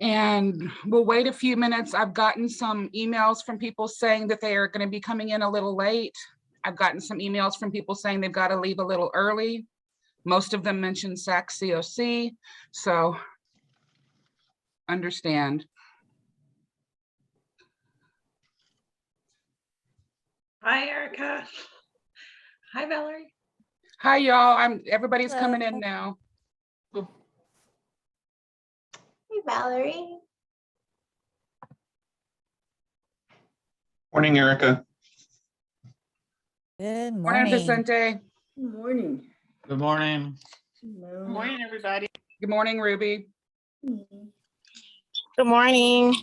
And we'll wait a few minutes. I've gotten some emails from people saying that they are going to be coming in a little late. I've gotten some emails from people saying they've got to leave a little early. Most of them mentioned SAC COC, so understand. Hi, Erica. Hi, Valerie. Hi, y'all. Everybody's coming in now. Hey, Valerie. Morning, Erica. Good Morning, morning. Vicente. Good morning. Good morning. Hello. Good morning, everybody. Good morning, Ruby. Good morning.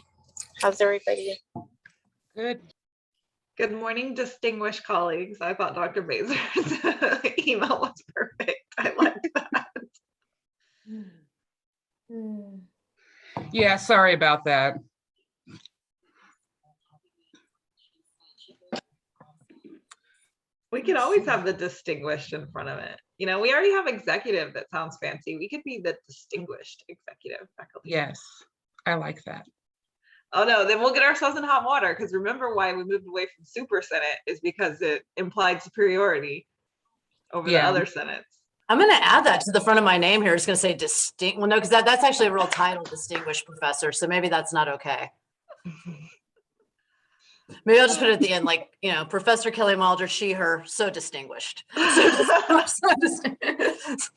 How's everybody? Good. Good morning, distinguished colleagues. I thought Dr. Mazur's email was perfect. I liked that. Yeah, sorry about that. We could always have the distinguished in front of it. You know, we already have executive that sounds fancy. We could be the distinguished executive faculty. Yes, I like that. Oh no, then we'll get ourselves in hot water, because remember why we moved away from Super Senate is because it implied superiority over the other senates. I'm going to add that to the front of my name here. It's going to say distinct. Well, no, because that's actually a real title, distinguished professor. So maybe that's not okay. Maybe I'll just put it at the end, like, you know, Professor Kelly Mulder, she, her, so distinguished. So distinguished.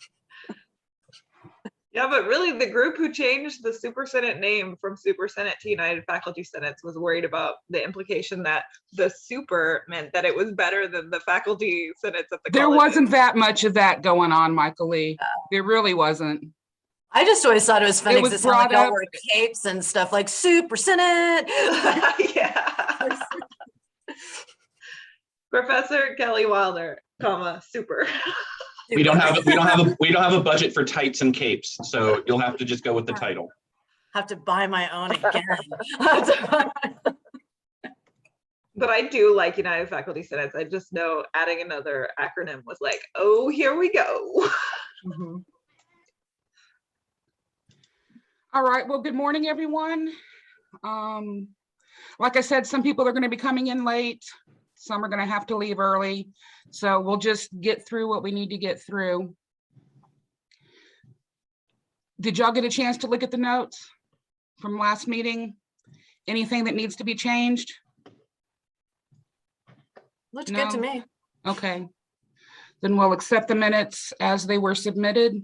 Yeah, but really the group who changed the Super Senate name from Super Senate to United Faculty Senates was worried about the implication that the super meant that it was better than the faculty senates at the There colleges. wasn't that much of that going on, Michael Lee. There really wasn't. I just always thought it was funny because it sounded like brought y'all up- wore capes and stuff like Super Senate. Yeah. Professor Kelly Wilder, comma, super. We don't have a budget for tights and capes, so you'll have to just go with the title. Have to buy my own again. But I do like United Faculty Senates. I just know adding another acronym was like, oh, here we go. All right, well, good morning, everyone. Like I said, some people are going to be coming in late. Some are going to have to leave early. So we'll just get through what we need to get through. Did y'all get a chance to look at the notes from last meeting? Anything that needs to be changed? Looks good to me. Okay. Then we'll accept the minutes as they were submitted.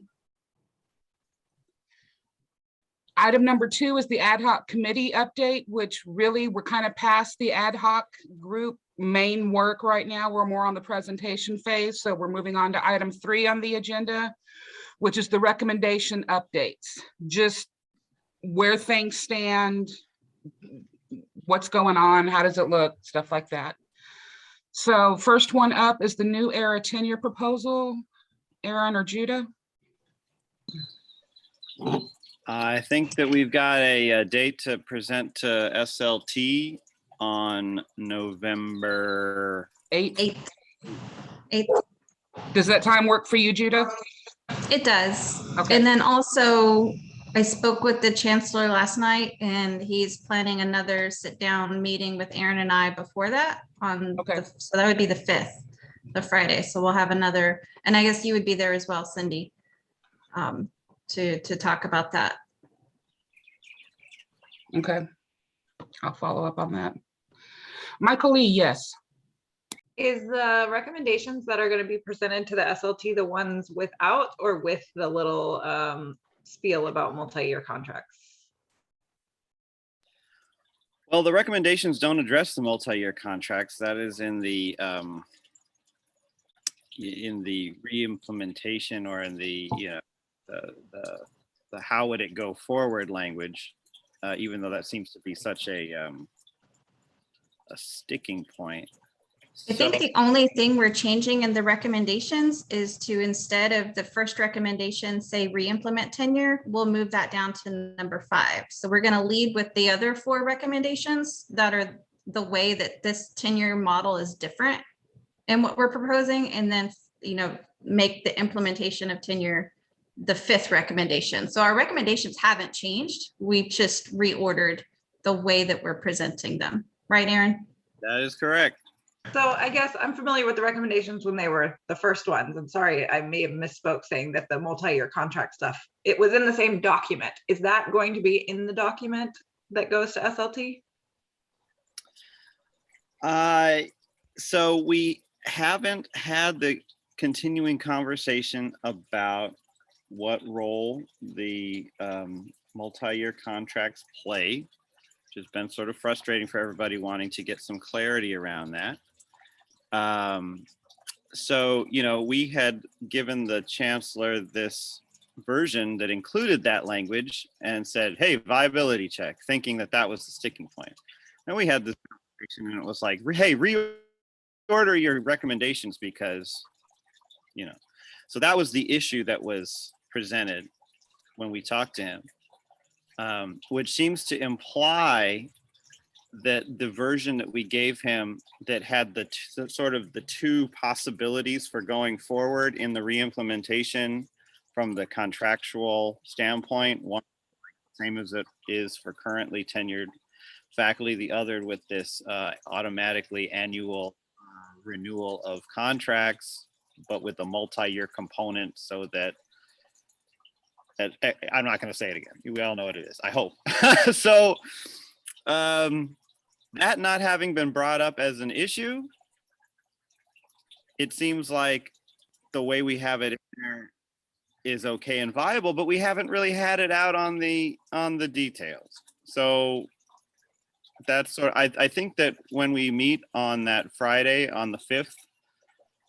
Item number 2 is the ad hoc committee update, which really we're kind of past the ad hoc group main work right now. We're more on the presentation phase. So we're moving on to item 3 on the agenda, which is the recommendation updates. Just where things stand, what's going on, how does it look, stuff like that. So first one up is the new era tenure proposal. Aaron or Judah? I think that we've got a date to present to SLT on November 8th. 8th. Does that time work for you, Judah? It does. Okay. And then also I spoke with the chancellor last night and he's planning another sit down meeting with Aaron and I before that on, so that would be the 5th, the Friday. So we'll have another, and I guess you would be there as well, Cindy, to talk about that. Okay. I'll follow up on that. Michael Lee, yes. Is the recommendations that are going to be presented to the SLT the ones without or with the little spiel about multi-year contracts? Well, the recommendations don't address the multi-year contracts. That is in the re-implementation or in the the how would it go forward language, even though that seems to be such a sticking point. I think the only thing we're changing in the recommendations is to, instead of the first recommendation, say re-implement tenure, we'll move that down to number 5. So we're going to lead with the other 4 recommendations that are the way that this tenure model is different in what we're proposing, and then, you know, make the implementation of tenure the fifth recommendation. So our recommendations haven't changed. We've just reordered the way that we're presenting them. Right, Aaron? That is correct. So I guess I'm familiar with the recommendations when they were the first ones. I'm sorry, I may have misspoke saying that the multi-year contract stuff, it was in the same document. Is that going to be in the document that goes to SLT? So we haven't had the continuing conversation about what role the multi-year contracts play, which has been sort of frustrating for everybody wanting to get some clarity around that. So, we had given the chancellor this version that included that language and said, hey, viability check, thinking that that was the sticking point. And we had this conversation and it was like, hey, reorder your recommendations because, so that was the issue that was presented when we talked to him, which seems to imply that the version that we gave him that had the sort of the two possibilities for going forward in the reimplementation from the contractual standpoint, one same as it is for currently tenured faculty, the other with this automatically annual renewal of contracts, but with a multi-year component so that I'm not going to say it again. We all know what it is, I hope. So that not having been brought up as an issue, it seems like the way we have it is okay and viable, but we haven't really had it out on the details. So that's sort of, I think that when we meet on that Friday, on the 5th,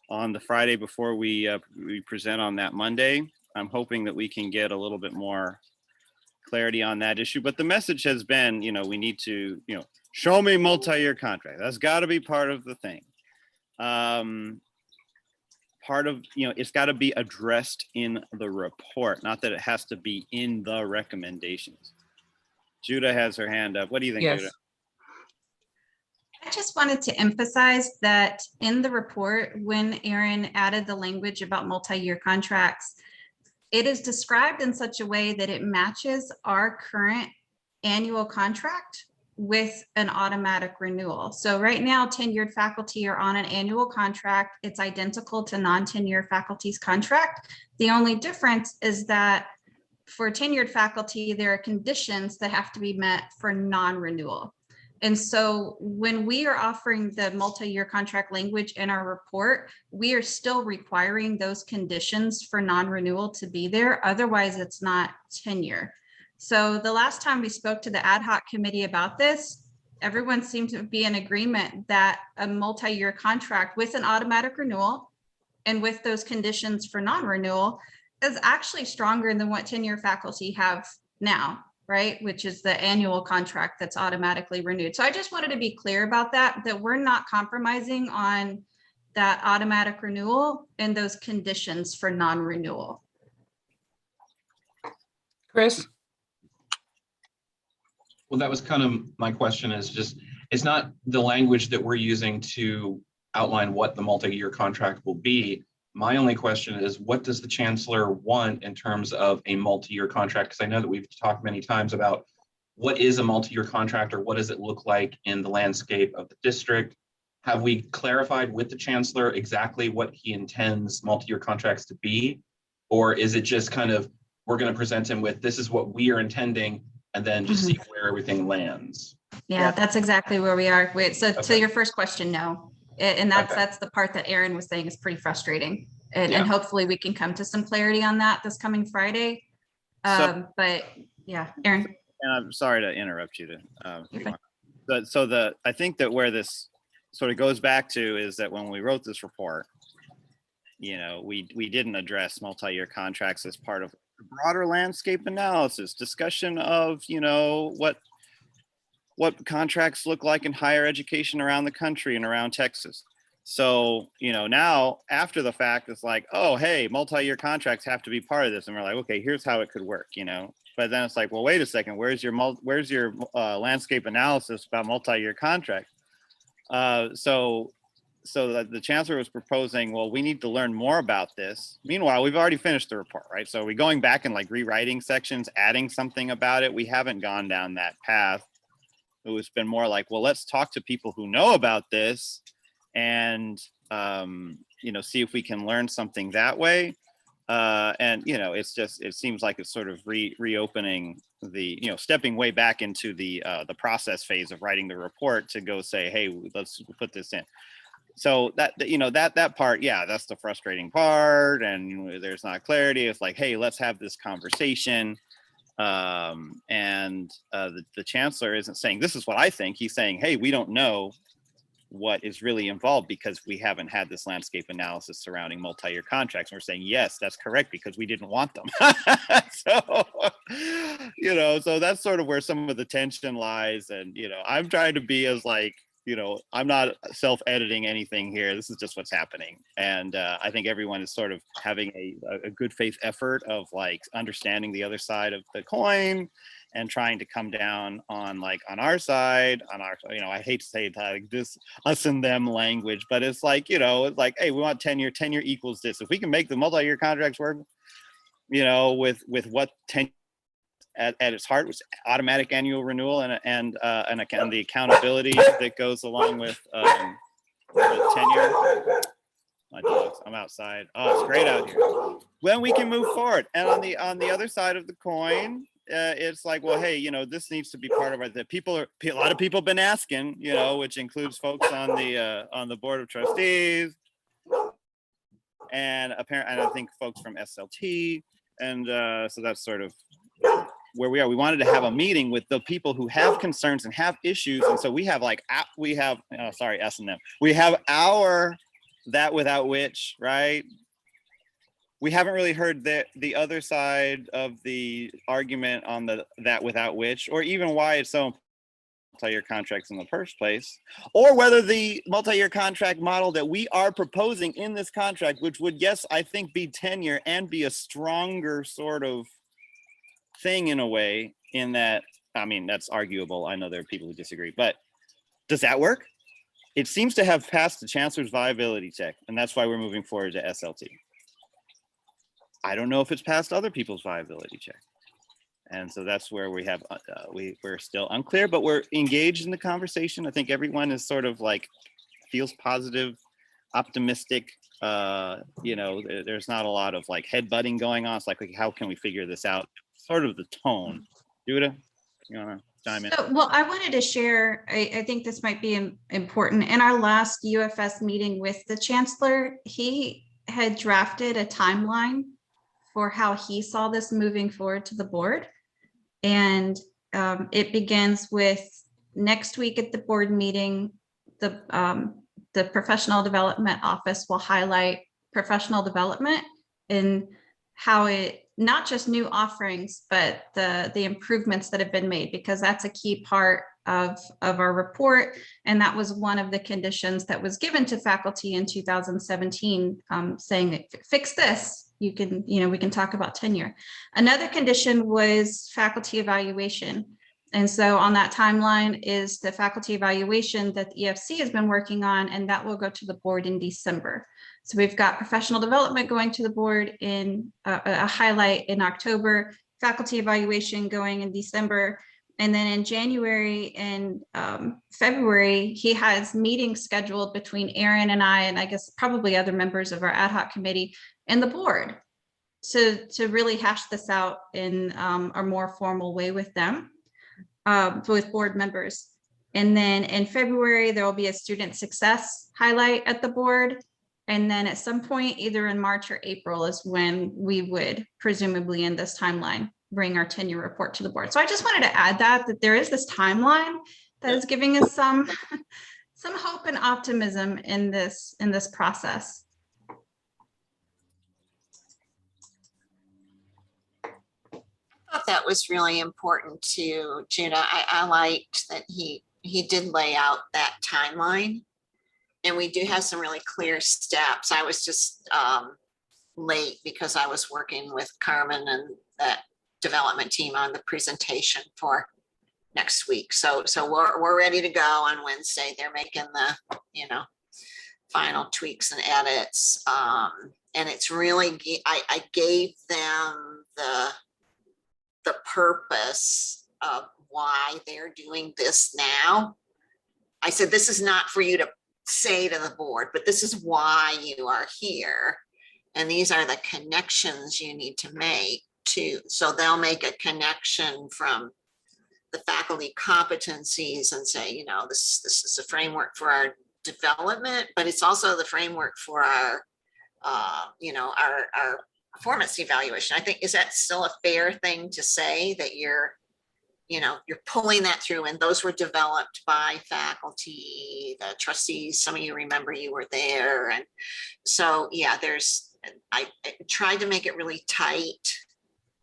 on the Friday before we present on that Monday, I'm hoping that we can get a little bit more clarity on that issue. But the message has been, we need to, show me multi-year contract. That's got to be part of the thing. Part of, it's got to be addressed in the report, not that it has to be in the recommendations. Judah has her hand up. What do you think, Yes. Judah? I just wanted to emphasize that in the report, when Aaron added the language about multi-year contracts, it is described in such a way that it matches our current annual contract with an automatic renewal. So right now, tenured faculty are on an annual contract. It's identical to non-tenured faculty's contract. The only difference is that for tenured faculty, there are conditions that have to be met for non-renewal. And so when we are offering the multi-year contract language in our report, we are still requiring those conditions for non-renewal to be there. Otherwise, it's not tenure. So the last time we spoke to the ad hoc committee about this, everyone seemed to be in agreement that a multi-year contract with an automatic renewal and with those conditions for non-renewal is actually stronger than what tenure faculty have now, right? Which is the annual contract that's automatically renewed. So I just wanted to be clear about that we're not compromising on that automatic renewal and those conditions for non-renewal. Chris? Well, that was kind of my question, is just, it's not the language that we're using to outline what the multi-year contract will be. My only question is, what does the chancellor want in terms of a multi-year contract? Because I know that we've talked many times about what is a multi-year contract, or what does it look like in the landscape of the district? Have we clarified with the chancellor exactly what he intends multi-year contracts to be? Or is it just kind of, we're going to present him with, this is what we are intending, and then just see where everything lands? Yeah, that's exactly where we are. Wait, so to Okay. your first question, no. And that's the part that Aaron was saying is pretty frustrating. And hopefully we can come to some clarity on that this coming Friday. But yeah, Aaron. And I'm sorry to interrupt you. Okay. I think that where this sort of goes back to is that when we wrote this report, we didn't address multi-year contracts as part of the broader landscape analysis, discussion of, what contracts look like in higher education around the country and around Texas. So, now after the fact, it's like, oh, hey, multi-year contracts have to be part of this. And we're like, okay, here's how it could work, but then it's like, well, wait a second, where's your landscape analysis about multi-year contract? So so that the chancellor was proposing, well, we need to learn more about this. Meanwhile, we've already finished the report, right? So are we going back and like rewriting sections, adding something about it? We haven't gone down that path. It's been more like, well, let's talk to people who know about this and, you know, see if we can learn something that way. And, you know, it's just, it seems like it's sort of reopening the, you know, stepping way back into the process phase of writing the report to go say, hey, let's put this in. So that, you know, that part, yeah, that's the frustrating part. And there's not clarity. It's like, hey, let's have this conversation. And the chancellor isn't saying, this is what I think. He's saying, hey, we don't know what is really involved because we haven't had this landscape analysis surrounding multi-year contracts. And we're saying, yes, that's correct, because we didn't want them. So, you know, so that's sort of where some of the tension lies. And, you know, I'm trying to be as like, you know, I'm not self-editing anything here. This is just what's happening. And I think everyone is sort of having a good faith effort of like understanding the other side of the coin and trying to come down on like on our side, on our, you know, I hate to say it like this us and them language, but it's like, you know, it's like, hey, we want 10 year equals this. If we can make the multi-year contracts work, you know, with what 10 at its heart was automatic annual renewal and the accountability that goes along with tenure. My dogs, I'm outside. Oh, it's great out here. When we can move forward. And on the other side of the coin, it's like, well, hey, you know, this needs to be part of our, a lot of people have been asking, you know, which includes folks on the board of trustees and apparently, and I think folks from SLT. And so that's sort of where we are. We wanted to have a meeting with the people who have concerns and have issues. And so we have like, sorry, S and M. We have our that without which, right? We haven't really heard the other side of the argument on the that without which, or even why it's so multi-year contracts in the first place, or whether the multi-year contract model that we are proposing in this contract, which would, yes, I think be tenure and be a stronger sort of thing in a way, in that, I mean, that's arguable. I know there are people who disagree, but does that work? It seems to have passed the chancellor's viability check, and that's why we're moving forward to SLT. I don't know if it's passed other people's viability check. And so that's where we have, we're still unclear, but we're engaged in the conversation. I think everyone is sort of like, feels positive, optimistic. You know, there's not a lot of like headbutting going on. It's like, how can we figure this out? Sort of the tone. Judah, you wanna chime in? So, well, I wanted to share, I think this might be important. In our last UFS meeting with the chancellor, he had drafted a timeline for how he saw this moving forward to the board. And it begins with next week at the board meeting, the professional development office will highlight professional development and how it, not just new offerings, but the improvements that have been made, because that's a key part of our report. And that was one of the conditions that was given to faculty in 2017, saying, fix this. You can, you know, we can talk about tenure. Another condition was faculty evaluation. And so on that timeline is the faculty evaluation that the EFC has been working on, and that will go to the board in December. So we've got professional development going to the board in a highlight in October, faculty evaluation going in December. And then in January and February, he has meetings scheduled between Aaron and I guess probably other members of our ad hoc committee and the board to really hash this out in a more formal way with them, with board members. And then in February, there will be a student success highlight at the board. And then at some point, either in March or April is when we would presumably in this timeline bring our tenure report to the board. So I just wanted to add that there is this timeline that is giving us some hope and optimism in this process. I thought that was really important to Judah. I liked that he did lay out that timeline, and we do have some really clear steps. I was just late because I was working with Carmen and that development team on the presentation for next week. So we're ready to go on Wednesday. They're making the, you know, final tweaks and edits. And it's really, I gave them the purpose of why they're doing this now. I said, this is not for you to say to the board, but this is why you are here. And these are the connections you need to make to, so they'll make a connection from the faculty competencies and say, you know, this is a framework for our development, but it's also the framework for our, you know, our performance evaluation. I think, is that still a fair thing to say, that you're, you know, you're pulling that through, and those were developed by faculty, the trustees, some of you remember you were there. And so, yeah, I tried to make it really tight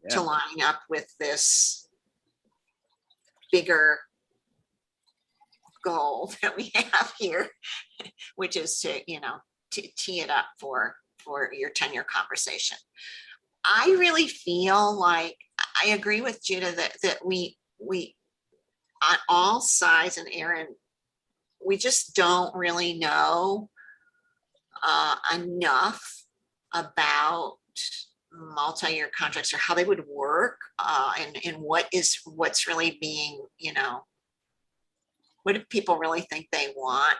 to line up with this bigger goal that we have here, which is to, you know, to tee it up for your tenure conversation. I really feel like I agree with Judah that we on all sides, and Aaron, we just don't really know enough about multi-year contracts or how they would work, and what's really being, you know, what do people really think they want?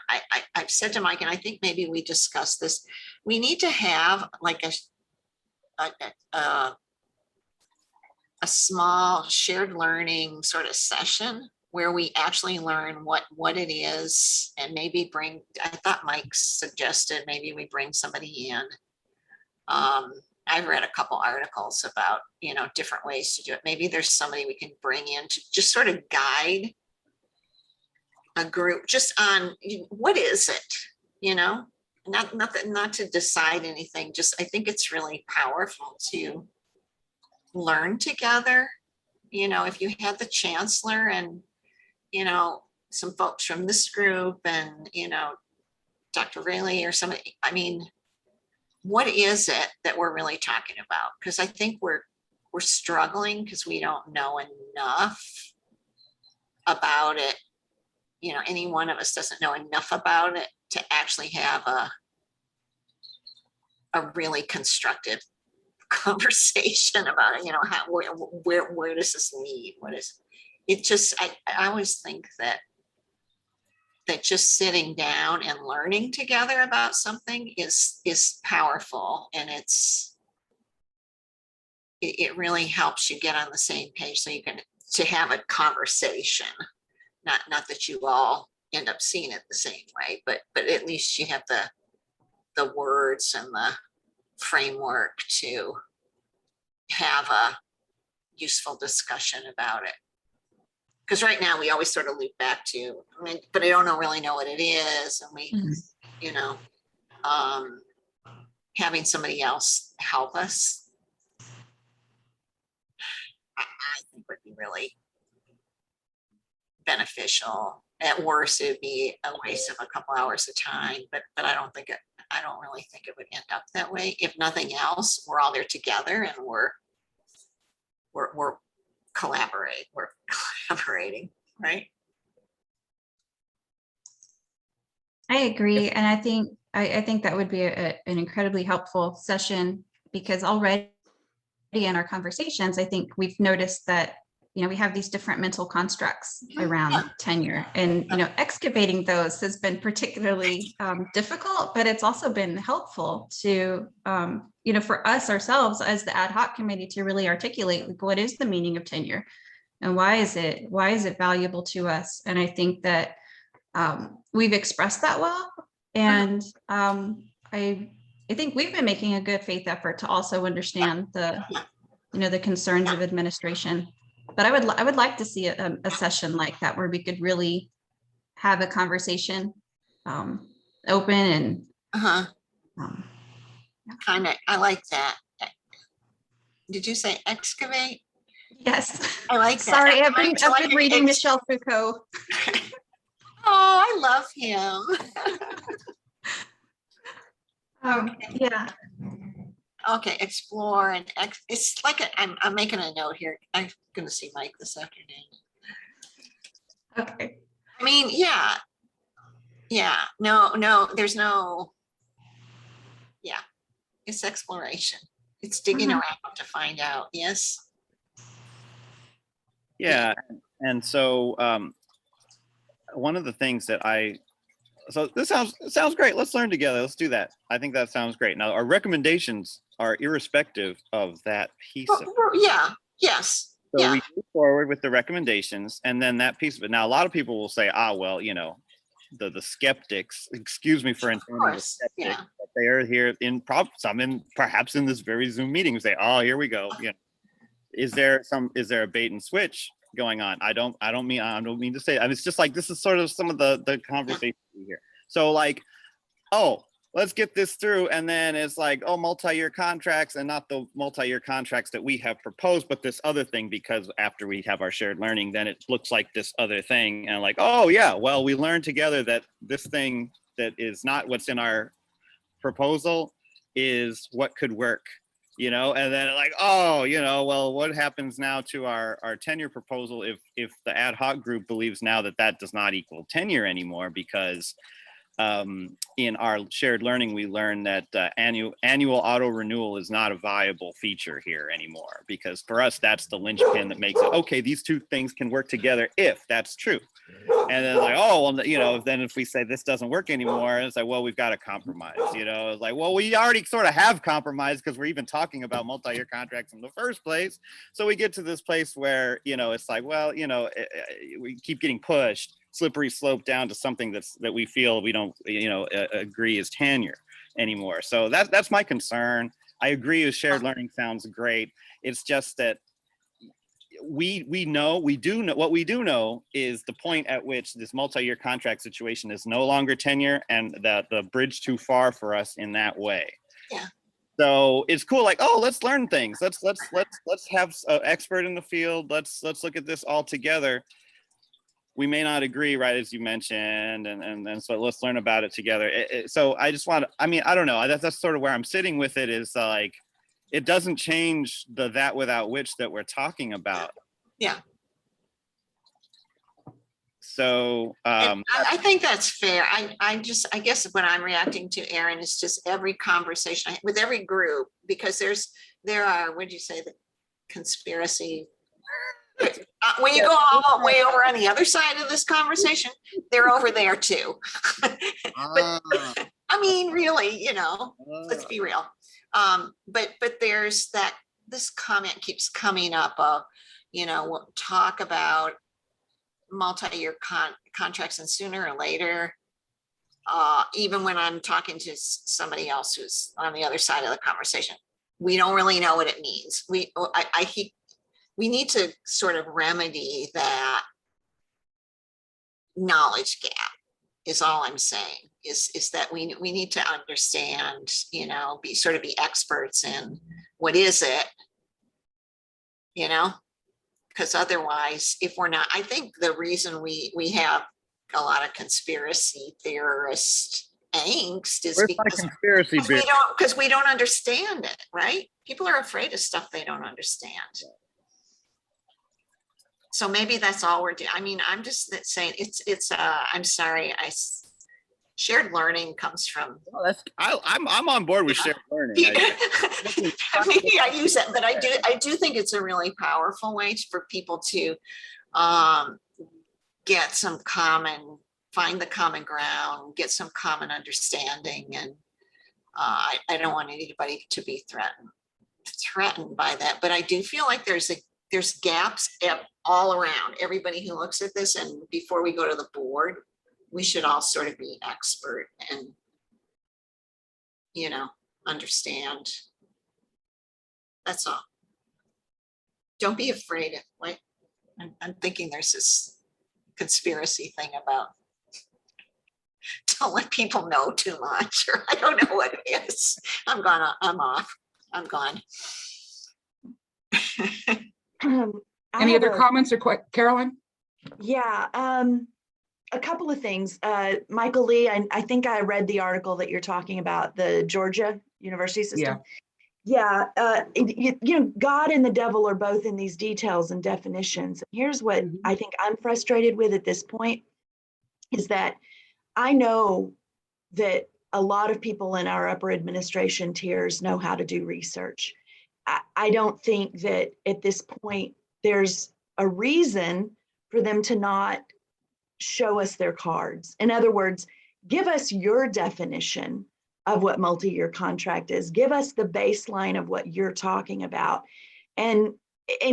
I've said to Mike, and I think maybe we discussed this, we need to have like a small shared learning sort of session where we actually learn what it is, and maybe bring, I thought Mike suggested maybe we bring somebody in. I've read a couple articles about, you know, different ways to do it. Maybe there's somebody we can bring in to just sort of guide a group just on what is it, you know, not to decide anything. Just, I think it's really powerful to learn together. You know, if you had the chancellor and, you know, some folks from this group and, you know, Dr. Rayleigh or somebody, I mean, what is it that we're really talking about? Because I think we're struggling because we don't know enough about it. You know, any one of us doesn't know enough about it to actually have a really constructive conversation about it. You know, how, where does this lead? What is it? Just, I always think that just sitting down and learning together about something is powerful, and it really helps you get on the same page, so you can to have a conversation. Not that you all end up seeing it the same way, but at least you have the words and the framework to have a useful discussion about it. Because right now we always sort of loop back to, I mean, but I don't really know what it is, and we, you know, having somebody else help us, I think would be really beneficial. At worst, it would be a waste of a couple hours of time, but I don't really think it would end up that way. If nothing else, we're all there together, and we're collaborating, right? I agree. And I think that would be an incredibly helpful session, because already in our conversations, I think we've noticed that, you know, we have these different mental constructs around tenure, and, you know, excavating those has been particularly difficult, but it's also been helpful to, you know, for us ourselves as the ad hoc committee to really articulate, like, what is the meaning of tenure and why is it valuable to us? And I think that we've expressed that well. And I think we've been making a good faith effort to also understand the, you know, the concerns of administration. But I would like to see a session like that where we could really have a conversation, open and kind of, I like that. Did you say excavate? Yes. I like that. Sorry, I've been Like reading Michel Foucault. Oh, I love him. Yeah. Okay, explore and it's like I'm making a note here. I'm going to see Mike this afternoon. Okay. I mean, yeah, Yeah, no, there's no, yeah, it's exploration. It's digging Mhm. around to find out, yes. Yeah, and so one of the things that so this sounds great. Let's learn together. Let's do that. I think that sounds great. Now our recommendations are irrespective of that piece of it. Yeah, yes, So yeah. we move forward with the recommendations, and then that piece of it. Now a lot of people will say, well, the skeptics, excuse me for Of intoning the course, skeptics, yeah. but they are here perhaps in this very Zoom meeting say, oh, here we go. Is there a bait and switch going on? I don't mean to say, it's just like, this is sort of some of the conversation here. So like, oh, let's get this through. And then it's like, oh, multi-year contracts, and not the multi-year contracts that we have proposed, but this other thing, because after we have our shared learning, then it looks like this other thing. And like, oh yeah, well, we learned together that this thing that is not what's in our proposal is what could work, and then like, oh, well, what happens now to our tenure proposal if the ad hoc group believes now that does not equal tenure anymore, because in our shared learning, we learned that annual auto renewal is not a viable feature here anymore, because for us, that's the linchpin that makes it, okay, these two things can work together if that's true. And then like, oh, well, then if we say this doesn't work anymore, it's like, well, we've got to compromise, it's like, well, we already sort of have compromised because we're even talking about multi-year contracts in the first place. So we get to this place where, it's like, well, we keep getting pushed, slippery slope down to something that we feel we don't, agree is tenure anymore. So that's my concern. I agree with shared learning sounds great. It's just that we do know what we do know is the point at which this multi-year contract situation is no longer tenure, and that the bridge too far for us in that way. Yeah. So it's cool, like, oh, let's learn things. Let's have an expert in the field. Let's look at this all together. We may not agree, right, as you mentioned, and so let's learn about it together. So I just want to, I don't know. That's sort of where I'm sitting with it, is like, it doesn't change the that without which that we're talking about. Yeah. So I think that's fair. I guess what I'm reacting to, Aaron, is just every conversation with every group, because there are, what'd you say, the conspiracy. When you go all the way over on the other side of this conversation, they're over there too. But really, let's be real. But there's this comment keeps coming up of, we'll talk about multi-year contracts, and sooner or later, even when I'm talking to somebody else who's on the other side of the conversation, we don't really know what it means. We need to sort of remedy that knowledge gap, is all I'm saying, is that we need to understand, be experts in what is it, because otherwise, if we're not, I think the reason we have a lot of conspiracy theorist angst is because we don't understand it, right? People are afraid of stuff they don't understand. So maybe that's all we're doing. I'm just saying I'm sorry. Shared learning comes from. Well, I'm on board with shared learning. Maybe I use that, but I do think it's a really powerful way for people to get some find the common ground, get some common understanding, and I don't want anybody to be threatened by that. But I do feel like there's gaps all around everybody who looks at this, and before we go to the board, we should all sort of be expert and understand. That's all. Don't be afraid of, I'm thinking there's this conspiracy thing about don't let people know too much, or I don't know what it is. I'm off. I'm gone. Any other comments or Carolyn? Yeah, a couple of things. Michael Lee, I think I read the article that you're talking about, the Georgia University system. Yeah, God and the devil are both in these details and definitions. Here's what I think I'm frustrated with at this point, is that I know that a lot of people in our upper administration tiers know how to do research. I don't think that at this point there's a reason for them to not show us their cards. In other words, give us your definition of what multi-year contract is. Give us the baseline of what you're talking about. And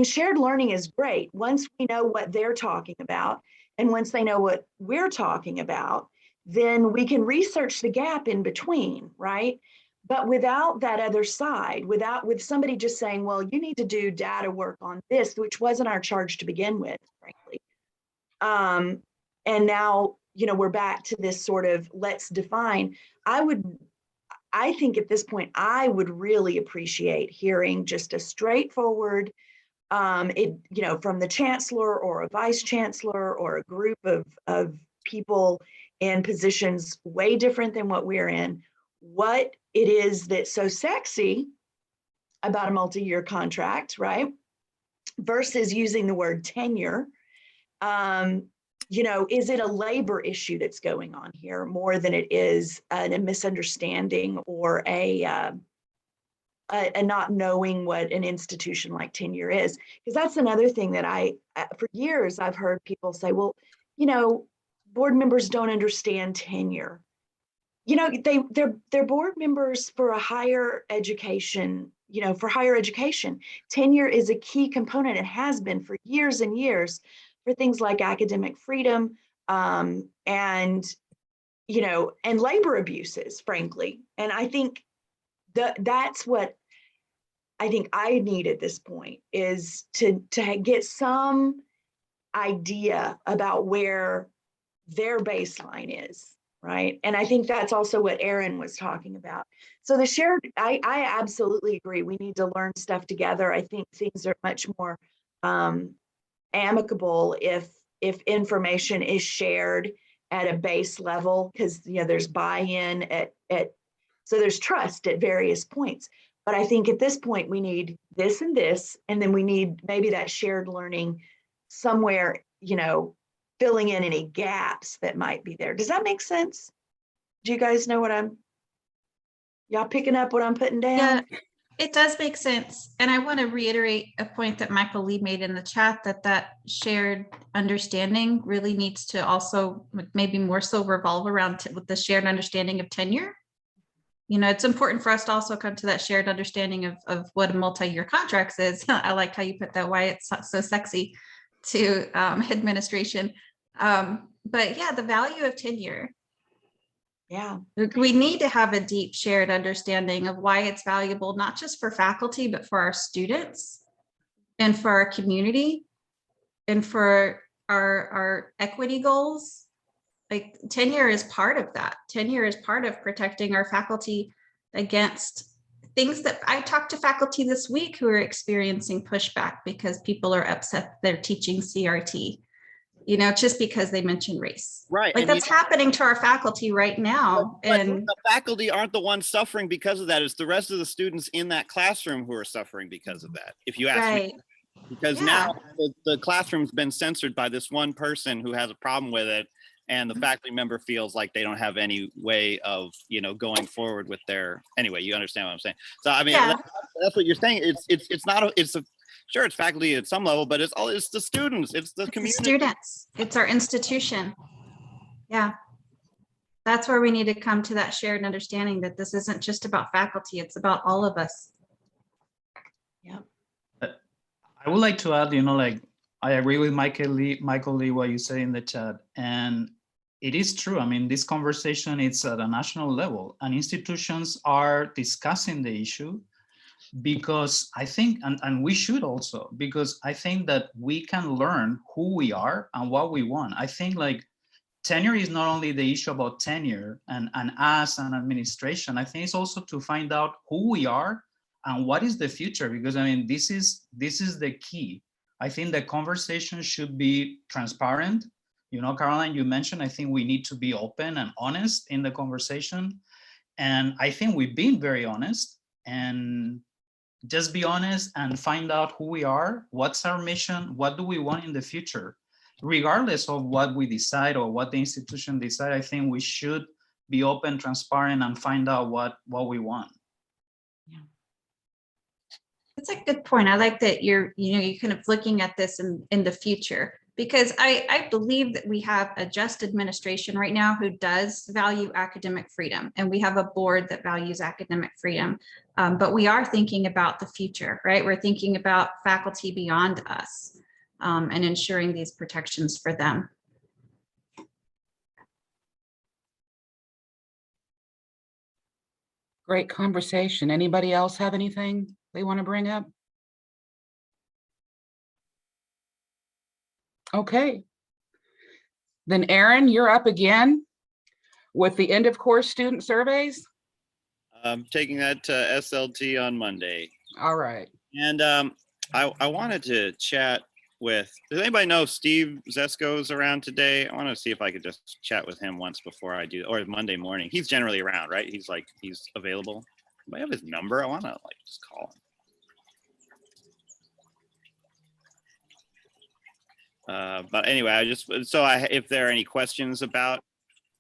shared learning is great. Once we know what they're talking about, and once they know what we're talking about, then we can research the gap in between, right? But without that other side, with somebody just saying, well, you need to do data work on this, which wasn't our charge to begin with, frankly. And now, we're back to this sort of let's define. I think at this point, I would really appreciate hearing just a straightforward, from the chancellor or a vice chancellor or a group of people in positions way different than what we're in, what it is that's so sexy about a multi-year contract, right? Versus using the word tenure. Is it a labor issue that's going on here more than it is a misunderstanding or a not knowing what an institution like tenure is? Because that's another thing that for years, I've heard people say, well, board members don't understand tenure. They're board members for a higher education, for higher education. Tenure is a key component. It has been for years and years for things like academic freedom, and labor abuses, frankly. And I think that's what I think I need at this point, is to get some idea about where their baseline is, right? And I think that's also what Erin was talking about. So the shared, I absolutely agree. We need to learn stuff together. I think things are much more amicable if information is shared at a base level, because there's buy-in at so there's trust at various points. But I think at this point we need this and this, and then we need maybe that shared learning somewhere, filling in any gaps that might be there. Does that make sense? Do you guys know what y'all picking up what I'm putting down? Yeah, it does make sense. And I want to reiterate a point that Michael Lee made in the chat, that shared understanding really needs to also maybe more so revolve around with the shared understanding of tenure. It's important for us to also come to that shared understanding of what a multi-year contract is. I like how you put that, why it's so sexy to administration. But yeah, the value of tenure. Yeah. We need to have a deep shared understanding of why it's valuable, not just for faculty, but for our students and for our community and for our equity goals. Like, tenure is part of that. Tenure is part of protecting our faculty against things that I talked to faculty this week who are experiencing pushback because people are upset they're teaching CRT, just because they mention race. Right. Like, that's happening to our faculty right now. But and the faculty aren't the ones suffering because of that. It's the rest of the students in that classroom who are suffering because of that, if you ask me. Because now the classroom's been censored by this one person who has a problem with it. And the faculty member feels like they don't have any way of, going forward with anyway, you understand what I'm saying? So, I mean, that's what you're saying. Sure, it's faculty at some level, but it's the students, it's the community. Students, it's our institution. Yeah. That's where we need to come to that shared understanding that this isn't just about faculty, it's about all of us. Yeah. I would like to add, I agree with Michael Lee, what you say in the chat. And it is true. I mean, this conversation, it's at a national level, and institutions are discussing the issue because I think, and we should also, because I think that we can learn who we are and what we want. I think tenure is not only the issue about tenure and us and administration. I think it's also to find out who we are and what is the future, because I mean, this is the key. I think the conversation should be transparent. Caroline, you mentioned, I think we need to be open and honest in the conversation. And I think we've been very honest, and just be honest and find out who we are, what's our mission, what do we want in the future. regardless of what we decide or what the institution decide, I think we should be open, transparent, and find out what we want. That's a good point. I like that you're kind of looking at this in the future, because I believe that we have a just administration right now who does value academic freedom, and we have a board that values academic freedom. But we are thinking about the future, right? We're thinking about faculty beyond us, and ensuring these protections for them. Great conversation. Anybody else have anything they want to bring up? Okay. Then Aaron, you're up again with the end of course student surveys. I'm taking that to SLT on Monday. All right. And I wanted to chat with, does anybody know if Steve Zesko's around today? I want to see if I could just chat with him once before I do, or Monday morning. He's generally around, right? He's available. Do I have his number? I want to just call him. But anyway, if there are any questions about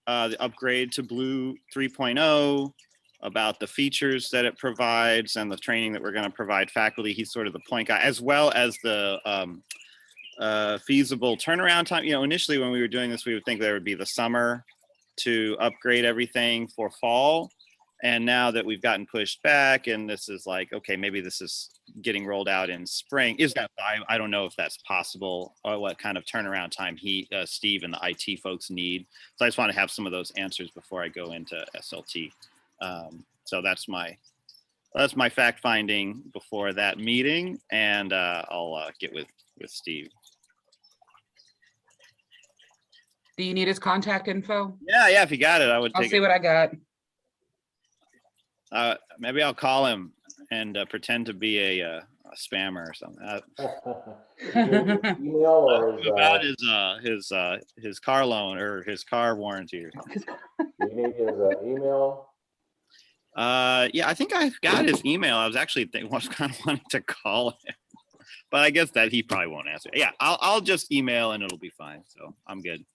the upgrade to Blue 3.0, about the features that it provides and the training that we're going to provide faculty, he's sort of the point guy, as well as the feasible turnaround time. Initially when we were doing this, we would think there would be the summer to upgrade everything for fall. And now that we've gotten pushed back and this is like, okay, maybe this is getting rolled out in spring. I don't know if that's possible or what kind of turnaround time Steve and the IT folks need. So I just want to have some of those answers before I go into SLT. So that's my fact finding before that meeting, and I'll get with Steve. Do you need his contact info? Yeah, if you got it, I would I'll take see it. what I got. Maybe I'll call him and pretend to be a spammer or something. Email or his car loan or his car warranty. You need his email. Yeah, I think I've got his email. I was actually was kind of wanting to call him, but I guess that he probably won't answer. Yeah, I'll just email and it'll be fine. So I'm good.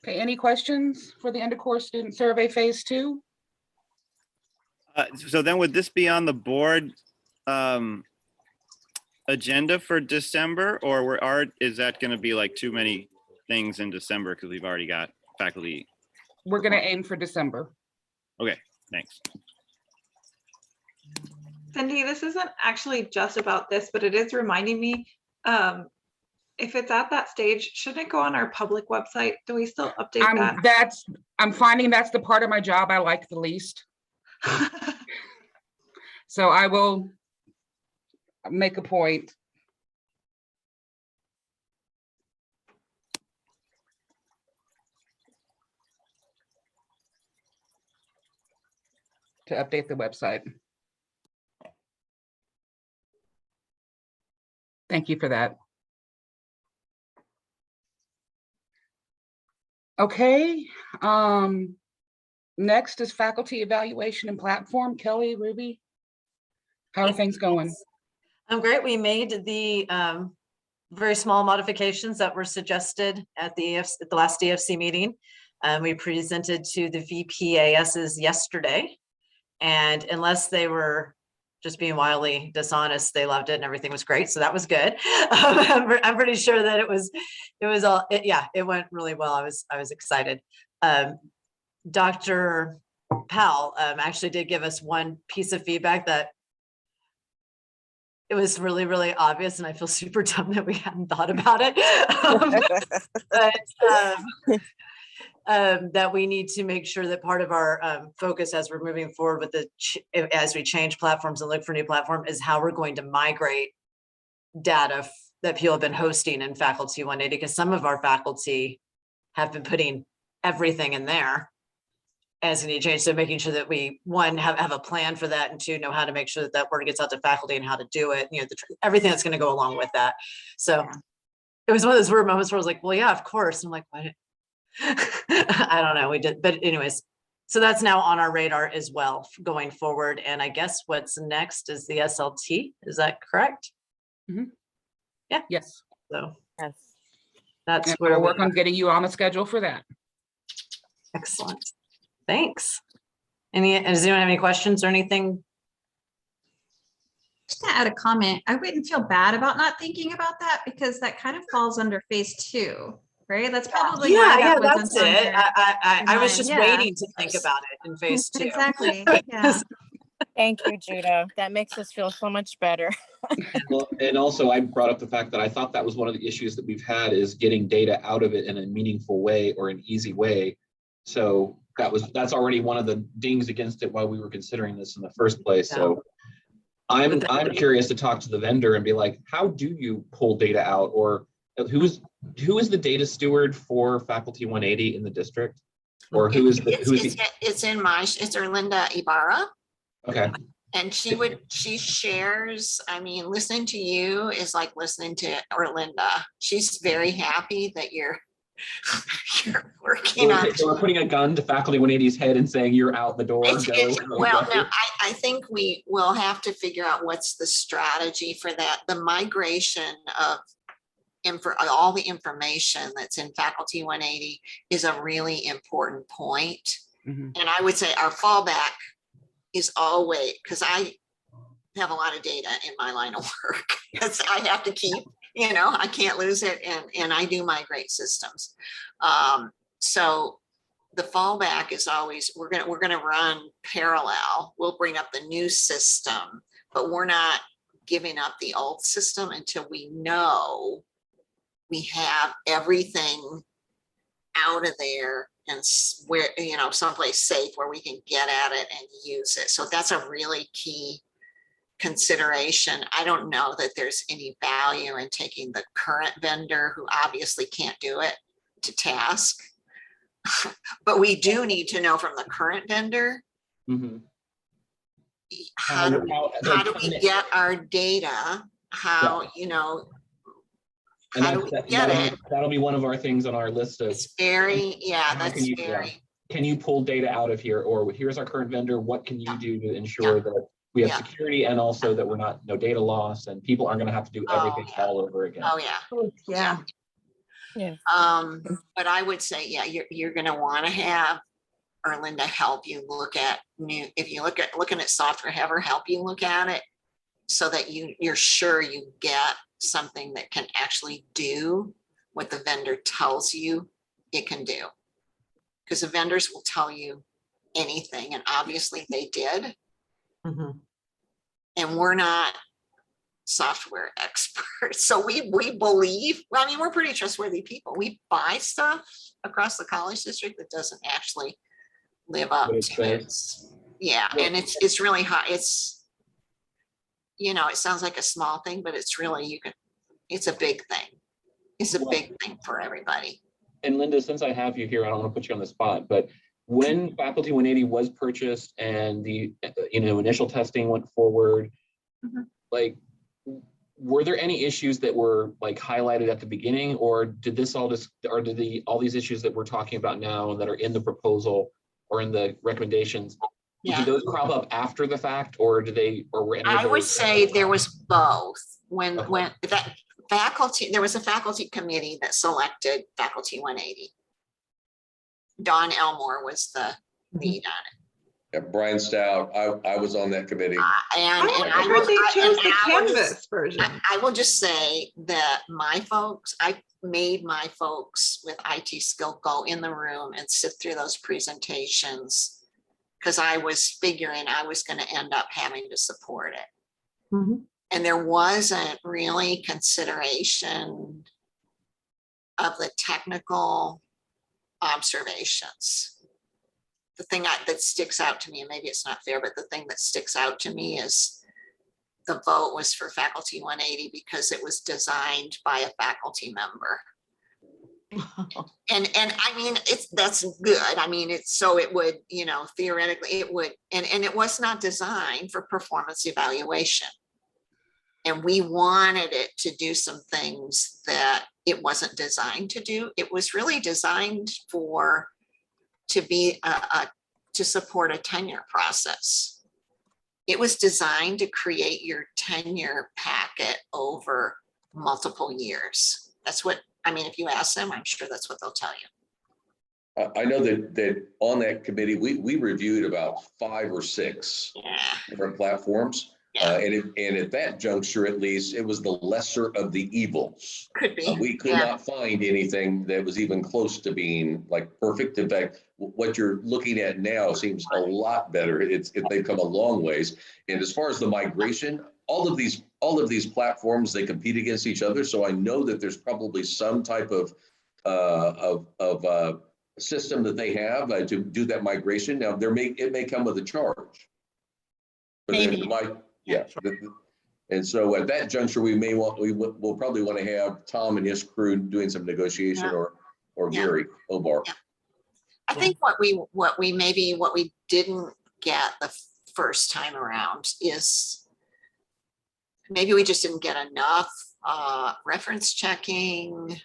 Okay, any questions for the end of course student survey phase 2? So then would this be on the board agenda for December, or is that going to be like too many things in December because we've already got faculty? We're going to aim for December. Okay, thanks. Cindy, this isn't actually just about this, but it is reminding me, if it's at that stage, shouldn't it go on our public website? Do we still update that? I'm finding that's the part of my job I like the least. So I will make a point. To update the website. Thank you for that. Okay, next is faculty evaluation and platform. Kelly, Ruby, how are things going? Great. We made the very small modifications that were suggested at the last EFC meeting. We presented to the VPASs yesterday, and unless they were just being wildly dishonest, they loved it and everything was great. So that was good. I'm pretty sure that it was all, it went really well. I was excited. Dr. Powell actually did give us one piece of feedback that it was really, really obvious, and I feel super dumb that we hadn't thought about it. That we need to make sure that part of our focus as we're moving forward with as we change platforms and look for new platform is how we're going to migrate data that people have been hosting in Faculty 180, because some of our faculty have been putting everything in there as we need to change. So making sure that we, one, have a plan for that, and two, know how to make sure that that word gets out to faculty and how to do it, everything that's going to go along with that. So it was one of those weird moments where I was like, well, yeah, of course. And I'm like, why? I don't know, we did, but anyways, so that's now on our radar as well going forward. And I guess what's next is the SLT. Is that correct? Mm-hmm. Yes. So Yes. that's And where we'll we work on getting you on the schedule for that. excellent. Thanks. Does anyone have any questions or anything? Just to add a comment, I wouldn't feel bad about not thinking about that because that kind of falls under phase 2, right? That's probably why Yeah, that wasn't that's on it. there. I was mine, just yeah. waiting to think about it in phase 2. Exactly, yeah. Thank you, Judah. That makes us feel so much better. Well, and also I brought up the fact that I thought that was one of the issues that we've had is getting data out of it in a meaningful way or an easy way. So that's already one of the dings against it while we were considering this in the first place. Yeah. So I'm curious to talk to the vendor and be like, how do you pull data out, or who is the data steward for Faculty 180 in the district, or It's Erlinda Ibarra. Okay. And she shares, I mean, listening to you is like listening to Erlinda. She's very happy that you're working on. So we're putting a gun to Faculty 180's head and saying, you're out the door. Well, no, I think we will have to figure out what's the strategy for that. The migration of all the information that's in Faculty 180 is a really important point. And I would say our fallback is always, because I have a lot of data in my line of work, because I have to keep, I can't lose it, and I do migrate systems. So the fallback is always, we're gonna run parallel. We'll bring up the new system, but we're not giving up the old system until we know we have everything out of there and where, someplace safe where we can get at it and use it. So that's a really key consideration. I don't know that there's any value in taking the current vendor, who obviously can't do it, to task. But we do need to know from the current vendor, how do we get our data? How, how do we get it? That'll be one of our things on our list of. It's very, Can you pull data out of here, or here's our current vendor, what can you do to ensure that we have security, and also that we're no data loss, and people aren't going to have to do everything all over again. But I would say, you're going to want to have Erlinda help you look at looking at software, have her help you look at it, so that you're sure you get something that can actually do what the vendor tells you it can do. Because the vendors will tell you anything, and obviously they did. And we're not software experts. So we believe, we're pretty trustworthy people. We buy stuff across the college district that doesn't actually live up to it. And it's really hard. It's, it sounds like a small thing, but it's really, it's a big thing. It's a big thing for everybody. And Linda, since I have you here, I don't want to put you on the spot, but when Faculty 180 was purchased and the initial testing went forward, like, were there any issues that were like highlighted at the beginning, or did all these issues that we're talking about now that are in the proposal or in the recommendations, did those crop up after the fact, or were any? I would say there was both. When that faculty, there was a faculty committee that selected Faculty 180. Don Elmore was the lead on it. Yeah, Brian Stout, I was on that committee. I will just say that I made my folks with IT skill go in the room and sit through those presentations, because I was figuring I was going to end up having to support it. And there wasn't really consideration of the technical observations. The thing that sticks out to me, and maybe it's not fair, but the thing that sticks out to me is the vote was for Faculty 180 because it was designed by a faculty member. And that's good. It would, theoretically it would, and it was not designed for performance evaluation. And we wanted it to do some things that it wasn't designed to do. It was really designed to support a tenure process. It was designed to create your tenure packet over multiple years. That's what, I mean, if you ask them, I'm sure that's what they'll tell you. I know that on that committee, we reviewed about 5 or 6 Yeah. different platforms. Yeah. And at that juncture, at least, it was the lesser of the evils. Could be. We could Yeah. not find anything that was even close to being like perfect. In fact, what you're looking at now seems a lot better. They've come a long ways. And as far as the migration, all of these platforms, they compete against each other. So I know that there's probably some type of system that they have to do that migration. Now it may come with a charge. But Maybe. Yeah. And so at that juncture, we'll probably want to have Tom and his crew doing some negotiation, or Gary Obar. Yeah. I think what we didn't get the first time around is maybe we just didn't get enough reference checking.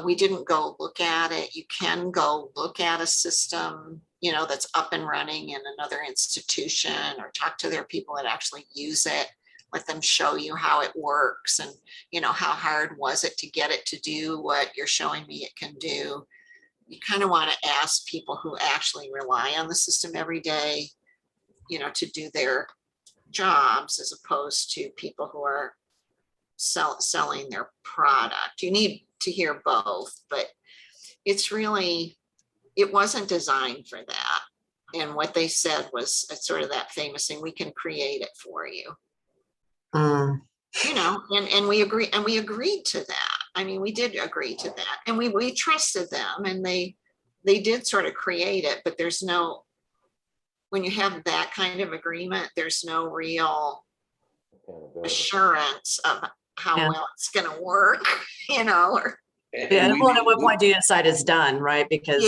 We didn't go look at it. You can go look at a system, you know, that's up and running in another institution, or talk to their people that actually use it. Let them show you how it works, and, you know, how hard was it to get it to do what you're showing me it can do. You kind of want to ask people who actually rely on the system every day, you know, to do their jobs, as opposed to people who are selling their product. You need to hear both, but it's really, it wasn't designed for that. And what they said was sort of that famous thing, we can create it for you. You know, and we agreed to that. I mean, we did agree to that, and we trusted them, and they did sort of create it, but there's no, when you have that kind of agreement, there's no real assurance of how well it's going to work, you know. Yeah, well, at what point do you decide it's done, right? Because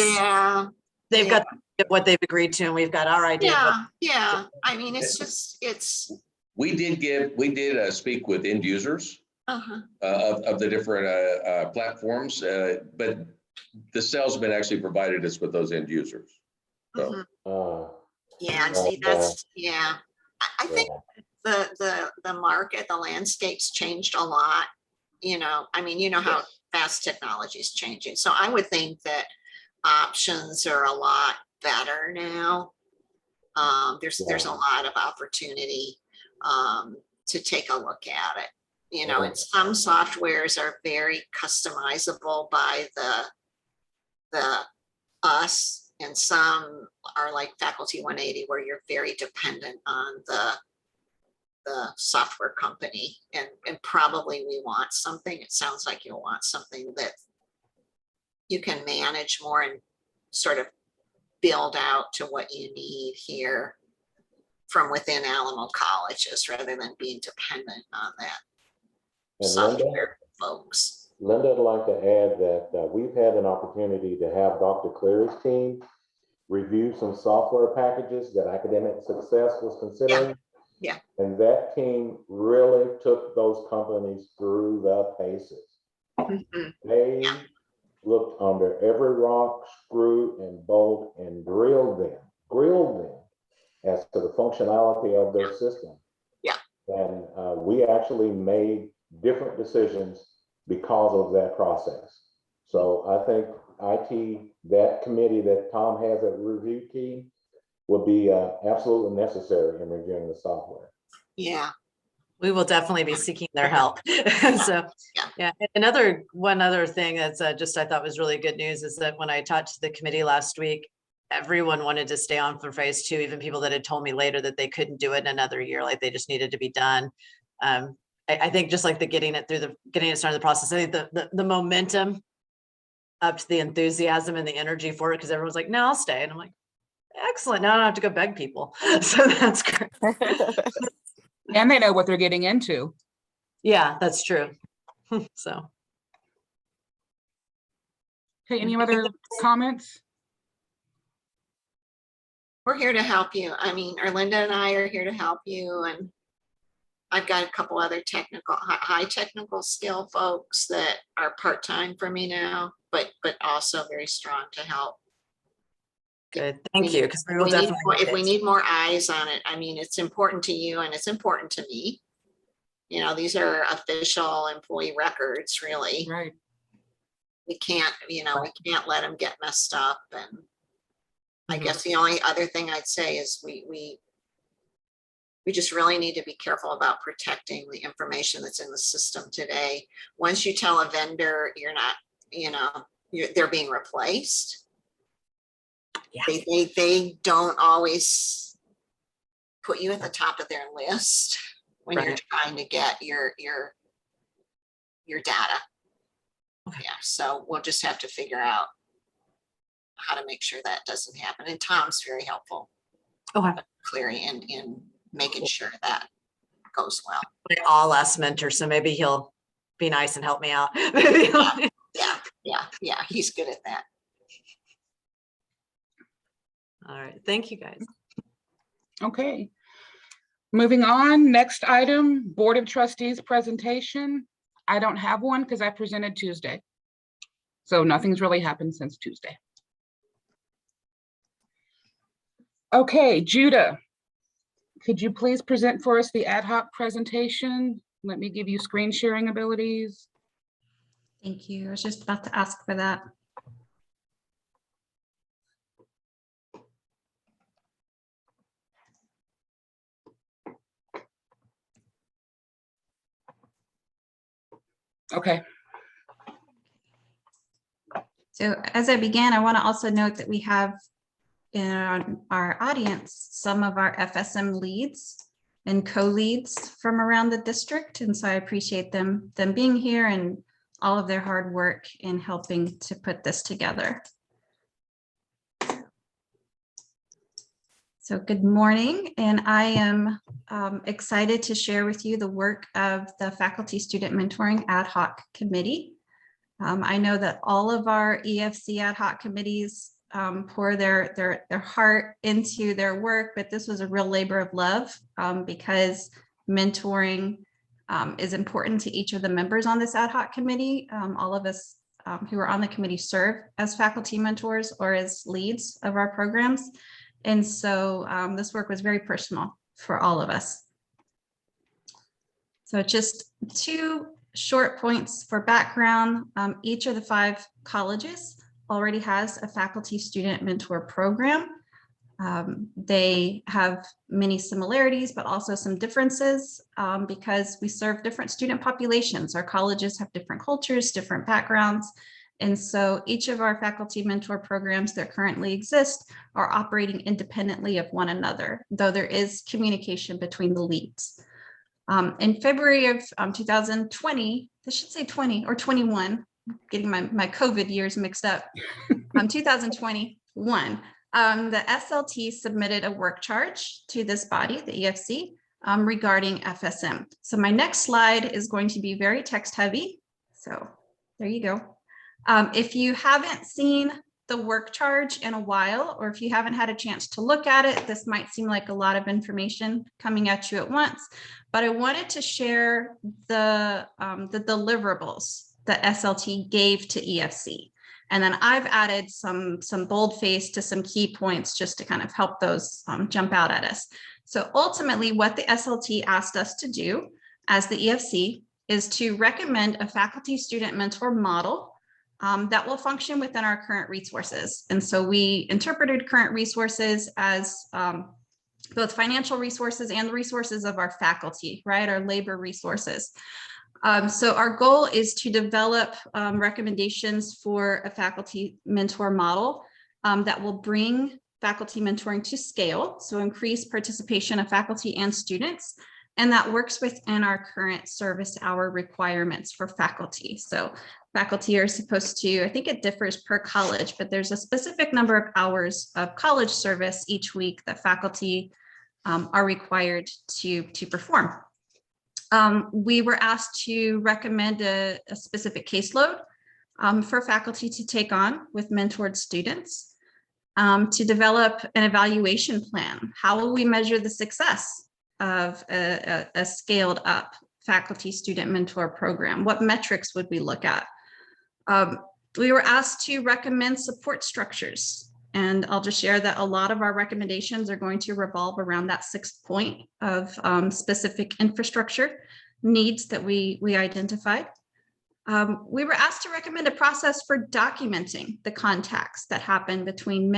they've got what they've agreed to, and we've got our idea. Yeah. I mean, it's. We did speak with end users of the different platforms, but the salesman actually provided us with those end users. So. Yeah, see, that's, I think the market, the landscape's changed a lot. You know, I mean, you know how fast technology is changing. So I would think that options are a lot better now. There's a lot of opportunity to take a look at it. You know, and some softwares are very customizable by us, and some are like Faculty 180, where you're very dependent on the software company, and probably we want something, it sounds like you'll want something that you can manage more and sort of build out to what you need here from within Alamo colleges, rather than being dependent on that software folks. Linda, I'd like to add that we've had an opportunity to have Dr. Cleary's team review some software packages that Academic Success was considering. Yeah. And that team really took those companies through the paces. They looked under every rock, screw, and bolt, and drilled them as to the functionality of their system. Yeah. And we actually made different decisions because of that process. So I think IT, that committee that Tom has at review team, will be absolutely necessary in reviewing the software. Yeah. We will definitely be seeking their help. So, yeah. One other thing that's just I thought was really good news is that when I talked to the committee last week, everyone wanted to stay on for phase 2, even people that had told me later that they couldn't do it in another year, like they just needed to be done. I think just like getting it started the process, I think the momentum up to the enthusiasm and the energy for it, because everyone's like, no, I'll stay. And I'm like, excellent. Now I don't have to go beg people. So that's great. And they know what they're getting into. Yeah, that's true. So. Okay, any other comments? We're here to help you. I mean, Erlinda and I are here to help you, and I've got a couple other high technical skill folks that are part-time for me now, but also very strong to help. Good, thank you. Because we will definitely. If we need more eyes on it, I mean, it's important to you and it's important to me. You know, these are official employee records, really. Right. We can't, you know, we can't let them get messed up. And I Mhm. guess the only other thing I'd say is we just really need to be careful about protecting the information that's in the system today. Once you tell a vendor you're not, you know, they're being replaced, Yeah. they don't always put you at the top of their list when you're Right. trying to get your data. Okay. Yeah, so we'll just have to figure out how to make sure that doesn't happen. And Tom's very helpful, Okay. Cleary, in making sure that goes well. I'll ask mentor, so maybe he'll be nice and help me out. Maybe he'll- Yeah, he's good at that. All right, thank you guys. Okay. Moving on, next item, Board of Trustees presentation. I don't have one because I presented Tuesday. So nothing's really happened since Tuesday. Okay, Judah, could you please present for us the ad hoc presentation? Let me give you screen sharing abilities. Thank you. I was just about to ask for that. Okay. So as I began, I want to also note that we have in our audience some of our FSM leads and co-leads from around the district. And so I appreciate them being here and all of their hard work in helping to put this together. So good morning, and I am excited to share with you the work of the Faculty Student Mentoring Ad Hoc Committee. I know that all of our EFC ad hoc committees pour their heart into their work, but this was a real labor of love because mentoring is important to each of the members on this ad hoc committee. All of us who are on the committee serve as faculty mentors or as leads of our programs. And so this work was very personal for all of us. So just 2 short points for background. Each of the 5 colleges already has a faculty student mentor program. They have many similarities, but also some differences because we serve different student populations. Our colleges have different cultures, different backgrounds. And so each of our faculty mentor programs that currently exist are operating independently of one another, though there is communication between the leads. In February of 2020, I should say 20 or 21, getting my COVID years mixed up, 2021, the SLT submitted a work charge to this body, the EFC, regarding FSM. So my next slide is going to be very text heavy. So there you go. If you haven't seen the work charge in a while, or if you haven't had a chance to look at it, this might seem like a lot of information coming at you at once, but I wanted to share the deliverables that SLT gave to EFC. And then I've added some boldface to some key points just to kind of help those jump out at us. So ultimately what the SLT asked us to do as the EFC is to recommend a faculty student mentor model that will function within our current resources. And so we interpreted current resources as both financial resources and the resources of our faculty, right? Our labor resources. So our goal is to develop recommendations for a faculty mentor model that will bring faculty mentoring to scale, so increase participation of faculty and students, and that works within our current service hour requirements for faculty. So faculty are supposed to, I think it differs per college, but there's a specific number of hours of college service each week that faculty are required to perform. We were asked to recommend a specific caseload for faculty to take on with mentored students, to develop an evaluation plan. How will we measure the success of a scaled up faculty student mentor program? What metrics would we look at? We were asked to recommend support structures, and I'll just share that a lot of our recommendations are going to revolve around that 6th point of specific infrastructure needs that we identified. We were asked to recommend a process for documenting the contacts that happen between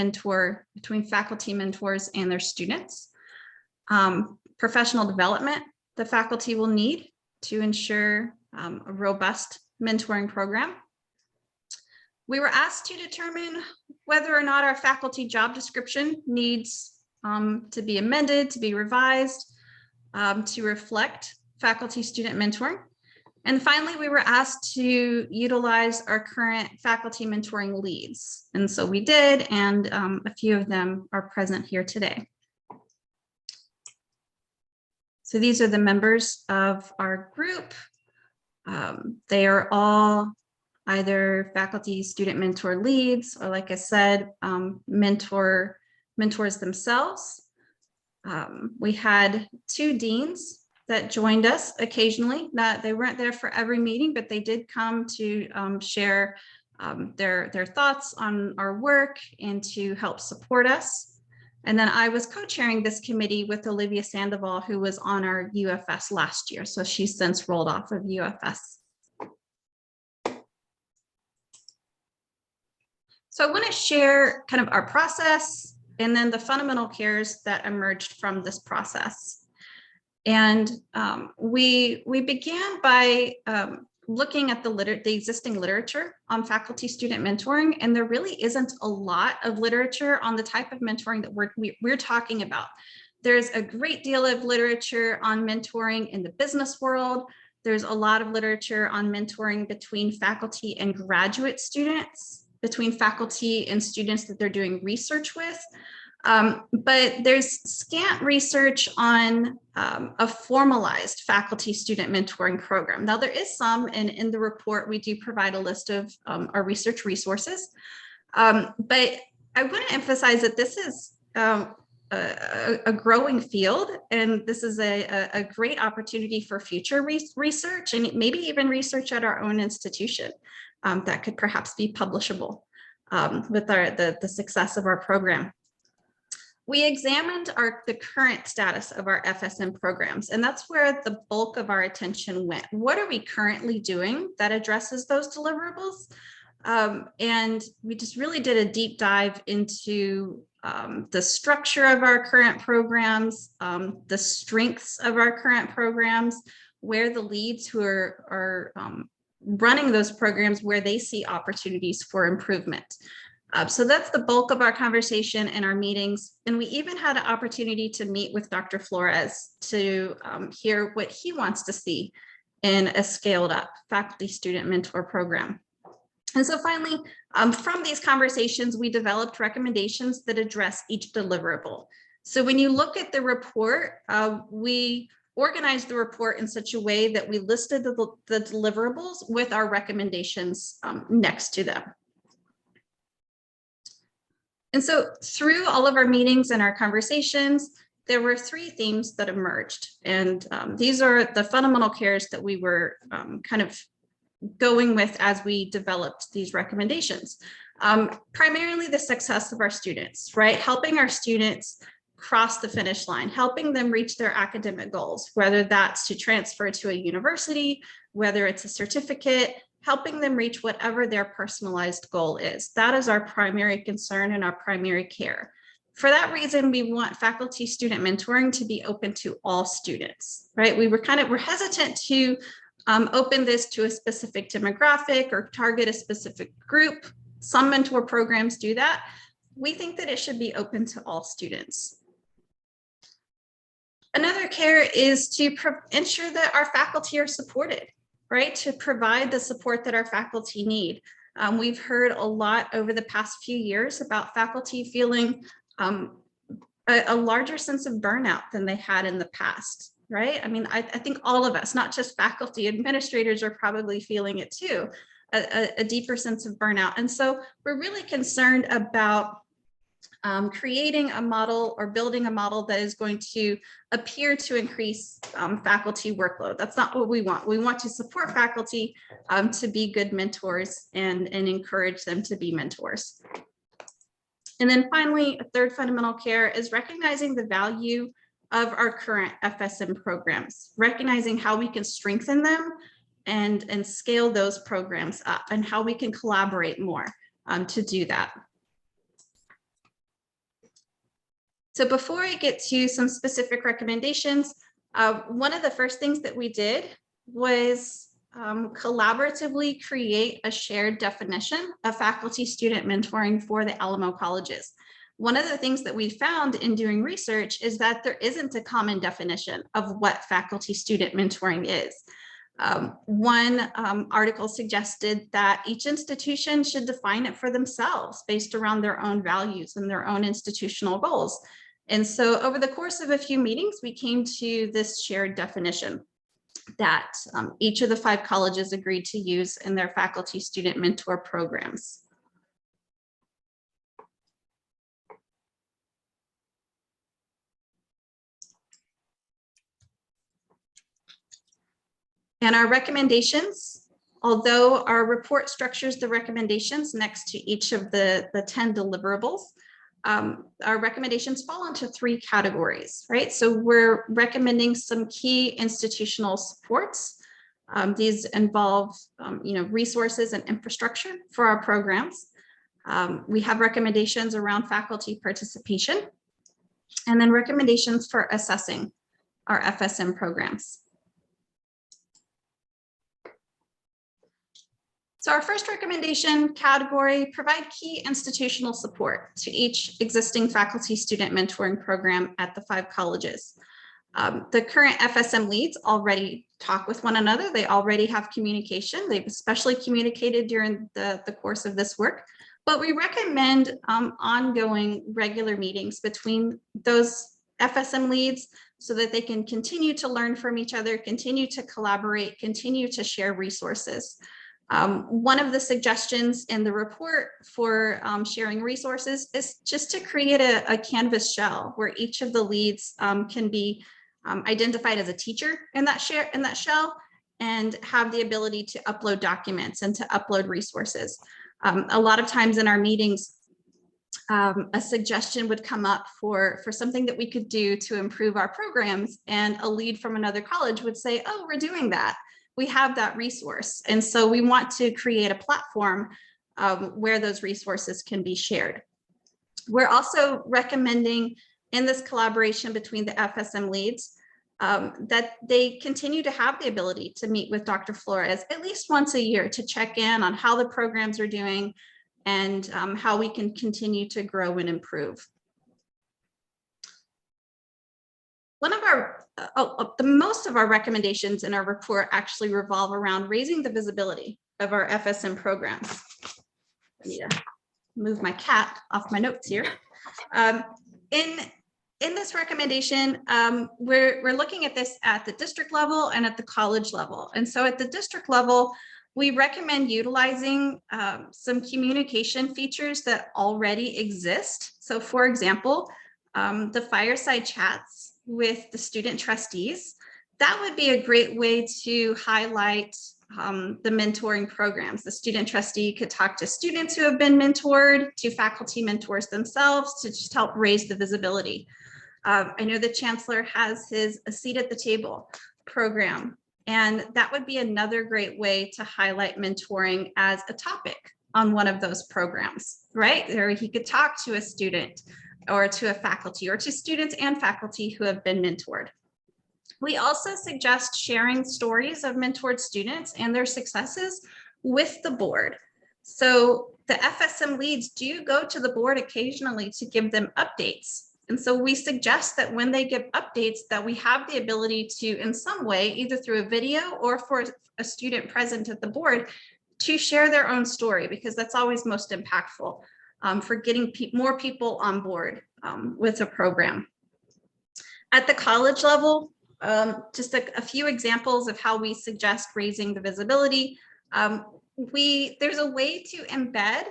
faculty mentors and their students. Professional development the faculty will need to ensure a robust mentoring program. We were asked to determine whether or not our faculty job description needs to be amended, to be revised, to reflect faculty student mentoring. And finally, we were asked to utilize our current faculty mentoring leads. And so we did, and a few of them are present here today. So these are the members of our group. They are all either faculty student mentor leads, or like I said, mentors themselves. We had 2 deans that joined us occasionally. They weren't there for every meeting, but they did come to share their thoughts on our work and to help support us. And then I was co-chairing this committee with Olivia Sandoval, who was on our UFS last year. So she's since rolled off of UFS. So I want to share kind of our process and then the fundamental cares that emerged from this process. And we began by looking at the existing literature on faculty student mentoring, and there really isn't a lot of literature on the type of mentoring that we're talking about. There's a great deal of literature on mentoring in the business world. There's a lot of literature on mentoring between faculty and graduate students, between faculty and students that they're doing research with. But there's scant research on a formalized faculty student mentoring program. Now there is some, and in the report, we do provide a list of our research resources. But I want to emphasize that this is a growing field, and this is a great opportunity for future research and maybe even research at our own institution that could perhaps be publishable with the success of our program. We examined the current status of our FSM programs, and that's where the bulk of our attention went. What are we currently doing that addresses those deliverables? And we just really did a deep dive into the structure of our current programs, the strengths of our current programs, where the leads who are running those programs, where they see opportunities for improvement. So that's the bulk of our conversation and our meetings. And we even had an opportunity to meet with Dr. Flores to hear what he wants to see in a scaled up faculty student mentor program. And so finally, from these conversations, we developed recommendations that address each deliverable. So when you look at the report, we organized the report in such a way that we listed the deliverables with our recommendations next to them. And so through all of our meetings and our conversations, there were 3 themes that emerged. And these are the fundamental cares that we were kind of going with as we developed these recommendations. Primarily the success of our students, right? Helping our students cross the finish line, helping them reach their academic goals, whether that's to transfer to a university, whether it's a certificate, helping them reach whatever their personalized goal is. That is our primary concern and our primary care. For that reason, we want faculty student mentoring to be open to all students, right? We're hesitant to open this to a specific demographic or target a specific group. Some mentor programs do that. We think that it should be open to all students. Another care is to ensure that our faculty are supported, right? To provide the support that our faculty need. We've heard a lot over the past few years about faculty feeling a larger sense of burnout than they had in the past, right? I mean, I think all of us, not just faculty, administrators are probably feeling it too, a deeper sense of burnout. And so we're really concerned about creating a model or building a model that is going to appear to increase faculty workload. That's not what we want. We want to support faculty to be good mentors and encourage them to be mentors. And then finally, a third fundamental care is recognizing the value of our current FSM programs, recognizing how we can strengthen them and scale those programs up, and how we can collaborate more to do that. So before I get to some specific recommendations, one of the first things that we did was collaboratively create a shared definition of faculty-student mentoring for the Alamo colleges. One of the things that we found in doing research is that there isn't a common definition of what faculty-student mentoring is. One article suggested that each institution should define it for themselves based around their own values and their own institutional goals. And so over the course of a few meetings, we came to this shared definition that each of the 5 colleges agreed to use in their faculty-student mentor programs. And our recommendations, although our report structures the recommendations next to each of the 10 deliverables, our recommendations fall into 3 categories, right? So we're recommending some key institutional supports. These involve, resources and infrastructure for our programs. We have recommendations around faculty participation, and then recommendations for assessing our FSM programs. So our first recommendation category, provide key institutional support to each existing faculty-student mentoring program at the 5 colleges. The current FSM leads already talk with one another. They already have communication. They've especially communicated during the course of this work, but we recommend ongoing regular meetings between those FSM leads so that they can continue to learn from each other, continue to collaborate, continue to share resources. One of the suggestions in the report for sharing resources is just to create a Canvas shell where each of the leads can be identified as a teacher in that shell and have the ability to upload documents and to upload resources. A lot of times in our meetings, a suggestion would come up for something that we could do to improve our programs, and a lead from another college would say, oh, we're doing that. We have that resource. And so we want to create a platform where those resources can be shared. We're also recommending in this collaboration between the FSM leads that they continue to have the ability to meet with Dr. Flores at least once a year to check in on how the programs are doing and how we can continue to grow and improve. One of our, the most of our recommendations in our report actually revolve around raising the visibility of our FSM programs. I need to move my cat off my notes here. In this recommendation, we're looking at this at the district level and at the college level. And so at the district level, we recommend utilizing some communication features that already exist. So for example, the fireside chats with the student trustees, that would be a great way to highlight the mentoring programs. The student trustee could talk to students who have been mentored, to faculty mentors themselves, to just help raise the visibility. I know the chancellor has his A Seat at the Table program, and that would be another great way to highlight mentoring as a topic on one of those programs, right? Or he could talk to a student or to a faculty or to students and faculty who have been mentored. We also suggest sharing stories of mentored students and their successes with the board. So the FSM leads do go to the board occasionally to give them updates. And so we suggest that when they give updates that we have the ability to, in some way, either through a video or for a student present at the board, to share their own story, because that's always most impactful for getting more people on board with a program. At the college level, just a few examples of how we suggest raising the visibility. There's a way to embed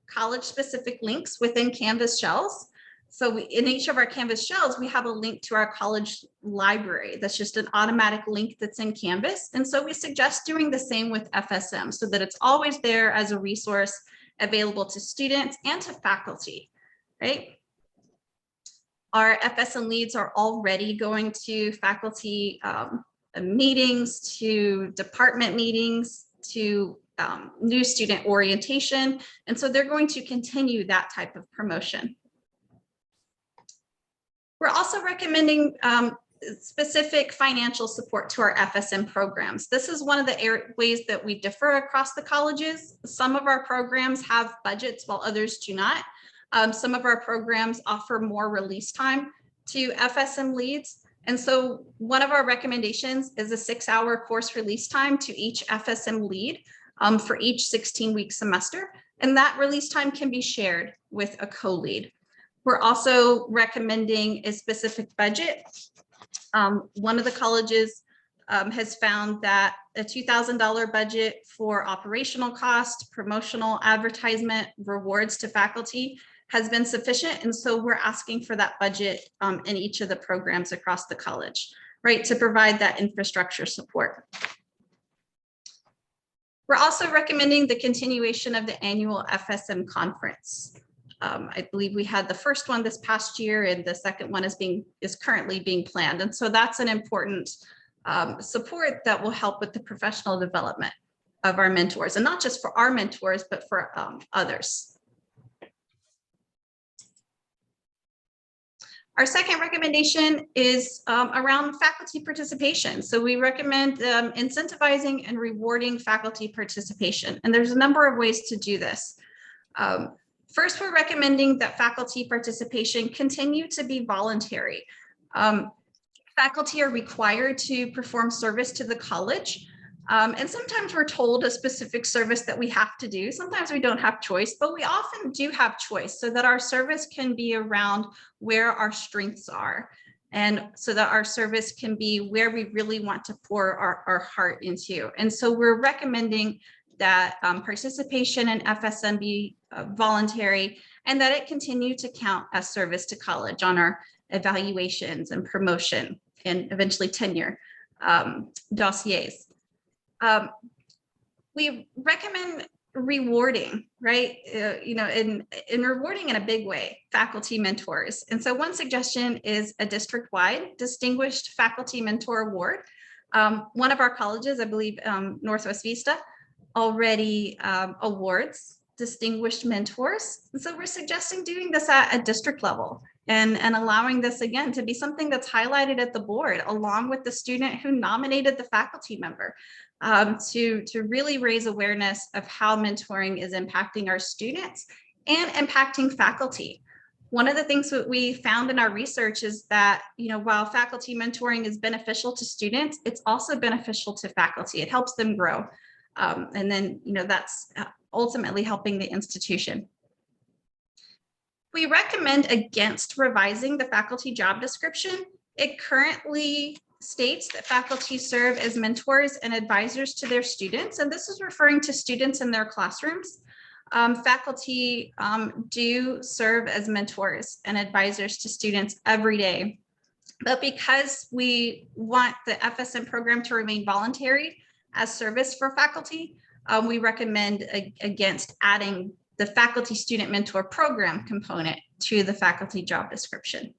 college-specific links within Canvas shells. So in each of our Canvas shells, we have a link to our college library. That's just an automatic link that's in Canvas. And so we suggest doing the same with FSM so that it's always there as a resource available to students and to faculty, right? Our FSM leads are already going to faculty meetings, to department meetings, to new student orientation. And so they're going to continue that type of promotion. We're also recommending specific financial support to our FSM programs. This is one of the ways that we differ across the colleges. Some of our programs have budgets while others do not. Some of our programs offer more release time to FSM leads. And so one of our recommendations is a 6-hour course release time to each FSM lead for each 16-week semester. And that release time can be shared with a co-lead. We're also recommending a specific budget. One of the colleges has found that a $2,000 budget for operational cost, promotional advertisement, rewards to faculty has been sufficient. And so we're asking for that budget in each of the programs across the college, right, to provide that infrastructure support. We're also recommending the continuation of the annual FSM conference. I believe we had the first one this past year, and the second one is currently being planned. And so that's an important support that will help with the professional development of our mentors, and not just for our mentors, but for others. Our second recommendation is around faculty participation. So we recommend incentivizing and rewarding faculty participation. And there's a number of ways to do this. First, we're recommending that faculty participation continue to be voluntary. Faculty are required to perform service to the college. And sometimes we're told a specific service that we have to do. Sometimes we don't have choice, but we often do have choice so that our service can be around where our strengths are. And so that our service can be where we really want to pour our heart into. And so we're recommending that participation in FSM be voluntary, and that it continue to count as service to college on our evaluations and promotion and eventually tenure dossiers. We recommend rewarding, right? In rewarding in a big way, faculty mentors. And so one suggestion is a district-wide Distinguished Faculty Mentor Award. One of our colleges, I believe Northwest Vista, already awards distinguished mentors. And so we're suggesting doing this at a district level and allowing this again to be something that's highlighted at the board along with the student who nominated the faculty member to really raise awareness of how mentoring is impacting our students and impacting faculty. One of the things that we found in our research is that, while faculty mentoring is beneficial to students, it's also beneficial to faculty. It helps them grow. And then, that's ultimately helping the institution. We recommend against revising the faculty job description. It currently states that faculty serve as mentors and advisors to their students, and this is referring to students in their classrooms. Faculty do serve as mentors and advisors to students every day, but because we want the FSM program to remain voluntary as service for faculty, we recommend against adding the faculty student mentor program component to the faculty job description.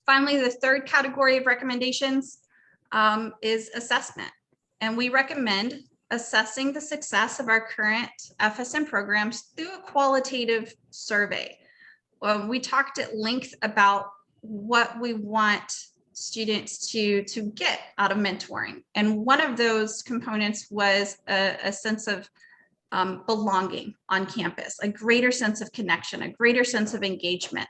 Finally, the third category of recommendations is assessment. And we recommend assessing the success of our current FSM programs through a qualitative survey. We talked at length about what we want students to get out of mentoring. And one of those components was a sense of belonging on campus, a greater sense of connection, a greater sense of engagement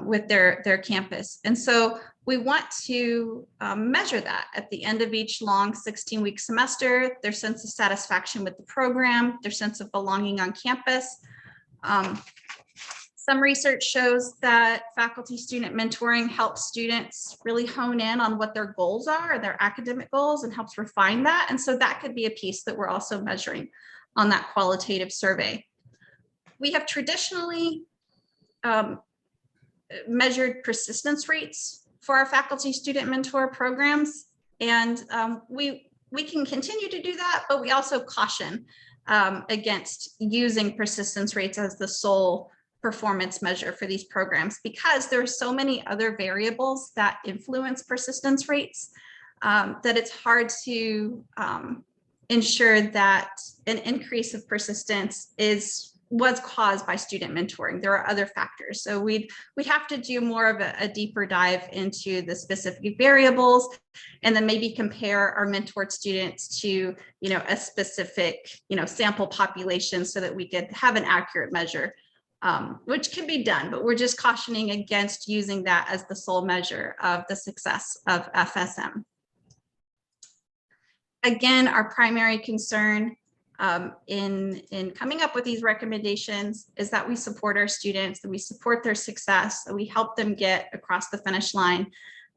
with their campus. And so we want to measure that at the end of each long 16-week semester, their sense of satisfaction with the program, their sense of belonging on campus. Some research shows that faculty student mentoring helps students really hone in on what their goals are, their academic goals, and helps refine that. And so that could be a piece that we're also measuring on that qualitative survey. We have traditionally measured persistence rates for our faculty student mentor programs. And we can continue to do that, but we also caution against using persistence rates as the sole performance measure for these programs because there are so many other variables that influence persistence rates that it's hard to ensure that an increase of persistence was caused by student mentoring. There are other factors. So we'd have to do more of a deeper dive into the specific variables and then maybe compare our mentored students to, a specific, sample population so that we could have an accurate measure, which can be done, but we're just cautioning against using that as the sole measure of the success of FSM. Again, our primary concern in coming up with these recommendations is that we support our students, that we support their success, that we help them get across the finish line.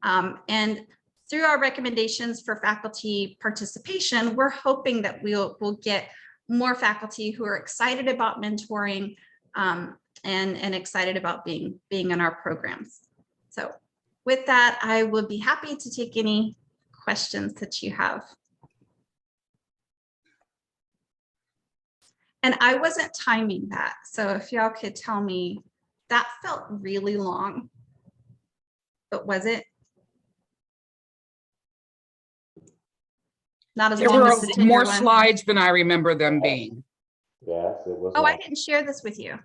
And through our recommendations for faculty participation, we're hoping that we'll get more faculty who are excited about mentoring and excited about being in our programs. So with that, I will be happy to take any questions that you have. And I wasn't timing that. So if y'all could tell me, that felt really long, but was it? Not as There long were as the tenure more one. slides than I remember them being. Yes, it was. Oh, I didn't share this with you.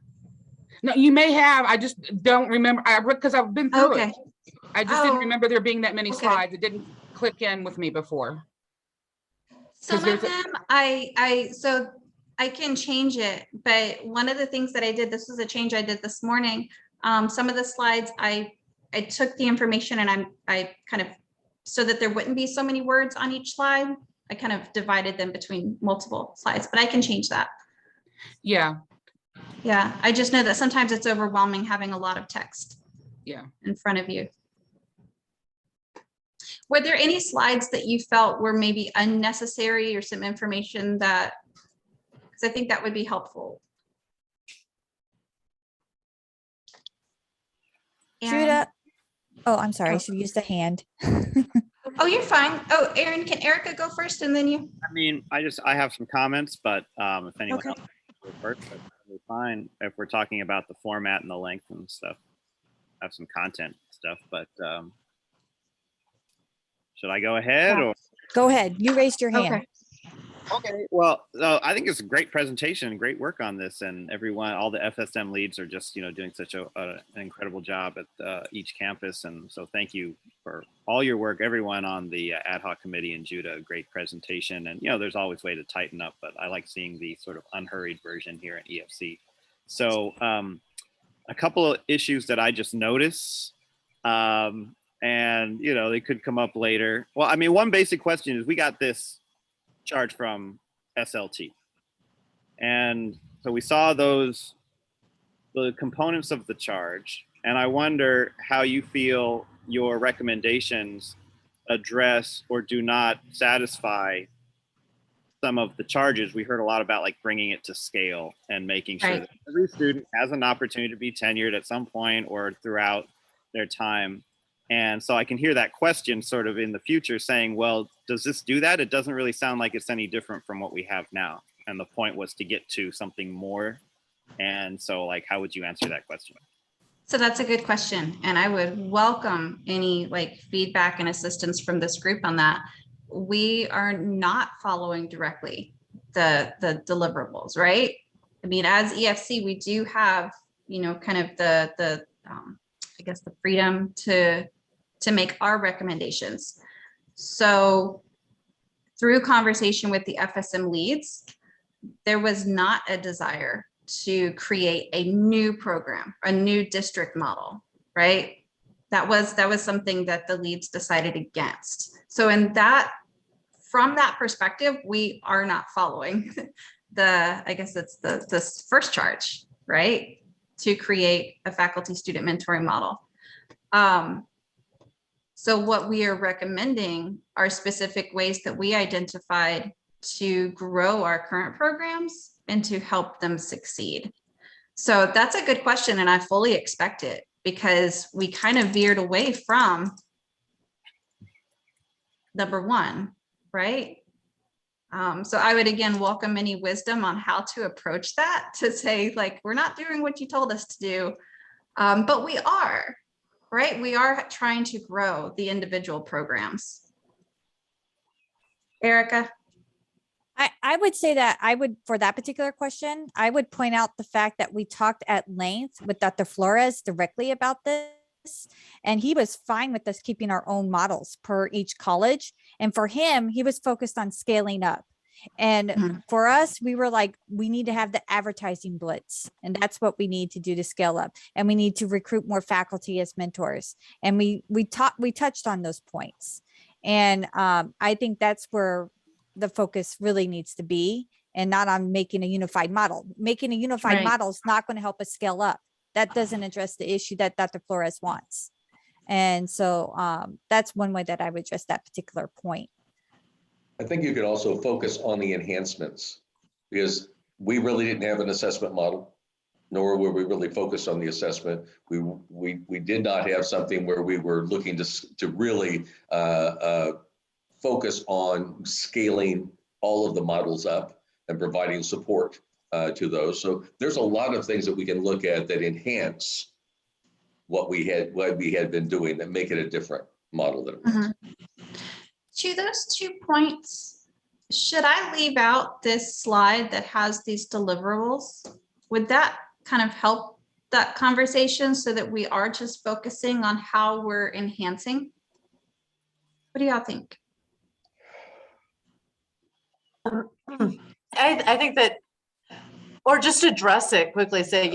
No, you may have. I just don't remember. Because I've been through it. I just didn't remember there being that many slides. It didn't click in with me before. Some of them, so I can change it, but one of the things that I did, this was a change I did this morning. Some of the slides, I took the information and I kind of, so that there wouldn't be so many words on each slide, I kind of divided them between multiple slides, but I can change that. Yeah. Yeah, I just know that sometimes it's overwhelming having a lot of text. Yeah. In front of you. Were there any slides that you felt were maybe unnecessary or some information that, because I think that would be helpful. Judah, oh, I'm sorry, I should use the hand. Oh, you're fine. Oh, Aaron, can Erica go first and then you? I mean, I have some comments, but if anyone else wants to go first, that's totally fine. If we're talking about the format and the length and stuff, I have some content stuff, but should I go ahead or? Go ahead. You raised your hand. Okay. Well, so I think it's a great presentation, great work on this, and everyone, all the FSM leads are just, doing such an incredible job at each campus. And so thank you for all your work, everyone on the ad hoc committee, and Judah, great presentation. And, there's always a way to tighten up, but I like seeing the sort of unhurried version here at EFC. So a couple of issues that I just noticed, and, they could come up later. Well, I mean, one basic question is, we got this charge from SLT. And so we saw the components of the charge, and I wonder how you feel your recommendations address or do not satisfy some of the charges. We heard a lot about like bringing it to scale and making sure that every student has an opportunity to be tenured at some point or throughout their time. And so I can hear that question sort of in the future saying, well, does this do that? It doesn't really sound like it's any different from what we have now. And the point was to get to something more. And so like, how would you answer that question? So that's a good question. And I would welcome any feedback and assistance from this group on that. We are not following directly the deliverables, right? I mean, as EFC, we do have, kind of the I guess the freedom to make our recommendations. So through conversation with the FSM leads, there was not a desire to create a new program, a new district model, right? That was something that the leads decided against. So from that perspective, we are not following I guess it's this first charge, right? To create a faculty student mentoring model. So what we are recommending are specific ways that we identified to grow our current programs and to help them succeed. So that's a good question, and I fully expect it, because we kind of veered away from number one, right? So I would again welcome any wisdom on how to approach that, to say like, we're not doing what you told us to do, but we are, right? We are trying to grow the individual programs. Erica? I would say that for that particular question, I would point out the fact that we talked at length with Dr. Flores directly about this, and he was fine with us keeping our own models per each college. And for him, he was focused on scaling up. And for us, we were like, we need to have the advertising blitz, and that's what we need to do to scale up. And we need to recruit more faculty as mentors. And we touched on those points. And I think that's where the focus really needs to be, and not on making a unified model. Making a unified model is not going to help us scale up. That doesn't address the issue that Dr. Flores wants. And so that's one way that I would address that particular point. I think you could also focus on the enhancements, because we really didn't have an assessment model, nor were we really focused on the assessment. We did not have something where we were looking to really focus on scaling all of the models up and providing support to those. So there's a lot of things that we can look at that enhance what we had been doing, that make it a different model than it was. To those 2 points, should I leave out this slide that has these deliverables? Would that kind of help that conversation, so that we are just focusing on how we're enhancing? What do y'all think? I think that, or just address it quickly, say,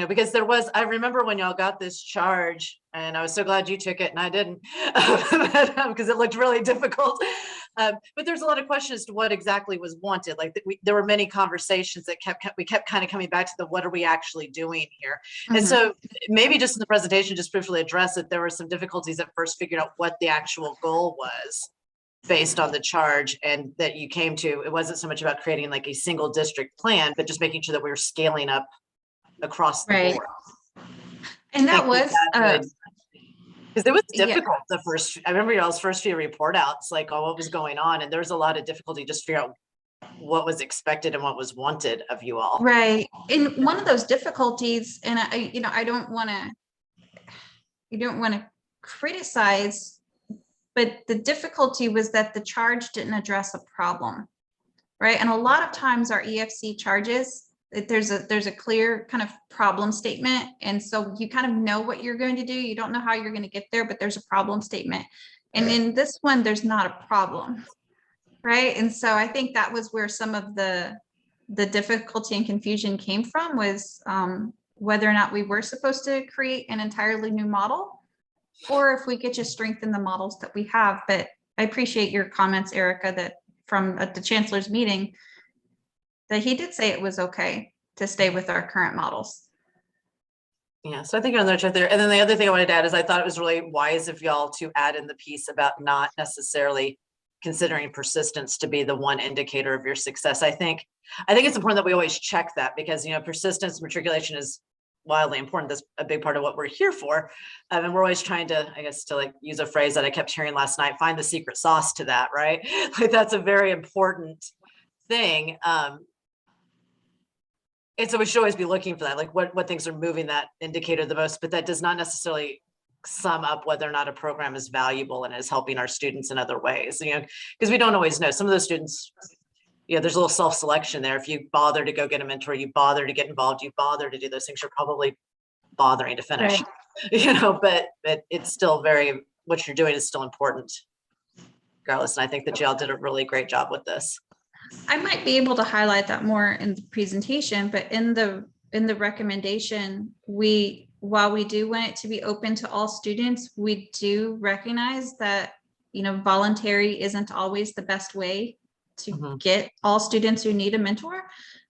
because I remember when y'all got this charge, and I was so glad you took it and I didn't, because it looked really difficult. But there's a lot of questions as to what exactly was wanted. Like there were many conversations that we kept kind of coming back to what are we actually doing here? And so maybe just in the presentation, just briefly address it. There were some difficulties at first figuring out what the actual goal was based on the charge, and that you came to. It wasn't so much about creating like a single district plan, but just making sure that we were scaling up across the board. And that was because it was difficult I remember y'all's first few report outs, like what was going on, and there was a lot of difficulty just figure out what was expected and what was wanted of you all. Right. And one of those difficulties, and I don't want to criticize, but the difficulty was that the charge didn't address a problem, right? And a lot of times our EFC charges, there's a clear kind of problem statement. And so you kind of know what you're going to do. You don't know how you're going to get there, but there's a problem statement. And in this one, there's not a problem, right? And so I think that was where some of the difficulty and confusion came from, was whether or not we were supposed to create an entirely new model, or if we could just strengthen the models that we have. But I appreciate your comments, Erica, that from the chancellor's meeting, that he did say it was okay to stay with our current models. Yeah, so I think you're on the track there. And then the other thing I wanted to add is I thought it was really wise of y'all to add in the piece about not necessarily considering persistence to be the one indicator of your success. I think it's important that we always check that, because persistence, matriculation is wildly important. That's a big part of what we're here for. And we're always trying to, I guess, to like use a phrase that I kept hearing last night, find the secret sauce to that, right? Like that's a very important thing. And so we should always be looking for that, like what things are moving that indicator the most, but that does not necessarily sum up whether or not a program is valuable and is helping our students in other ways, because we don't always know. Some of those students, there's a little self-selection there. If you bother to go get a mentor, you bother to get involved, you bother to do those things, you're probably bothering to finish, but it's still what you're doing is still important regardless. And I think that y'all did a really great job with this. I might be able to highlight that more in the presentation, but in the recommendation, while we do want it to be open to all students, we do recognize that, voluntary isn't always the best way to get all students who need a mentor.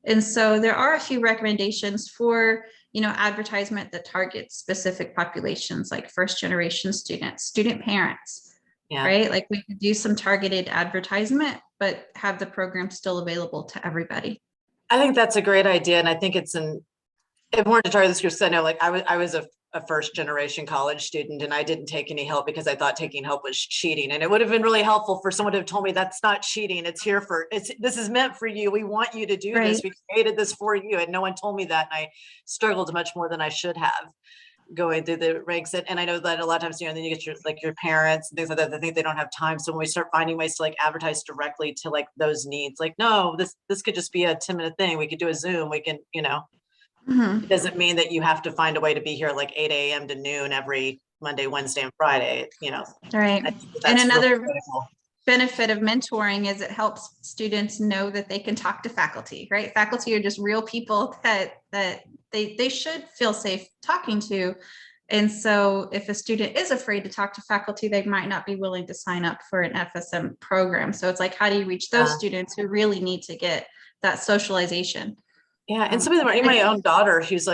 And so there are a few recommendations for, advertisement that targets specific populations, like first generation students, student parents, right? Like we could do some targeted advertisement, but have the program still available to everybody. I think that's a great idea. And I think it's important to target this group. So I know, like I was a a first generation college student and I didn't take any help because I thought taking help was cheating. And it would have been really helpful for someone to have told me that's not cheating. It's here for, this is meant for you. We want you to do this. We created this for you. And no one told me that. And I struggled much more than I should have going through the ranks. And I know that a lot of times, then you get your parents and things like that, they think they don't have time. So when we start finding ways to advertise directly to those needs, no, this could just be a 10-minute thing. We could do a Zoom. We can, Mhm. It doesn't mean that you have to find a way to be here 8 a.m. to noon every Monday, Wednesday, and Friday, Right. that's And really another critical. benefit of mentoring is it helps students know that they can talk to faculty, right? Faculty are just real people that they should feel safe talking to. And so if a student is afraid to talk to faculty, they might not be willing to sign up for an FSM program. So it's how do you reach those students who really need to get that socialization? Yeah, and some of them are, my own daughter, she's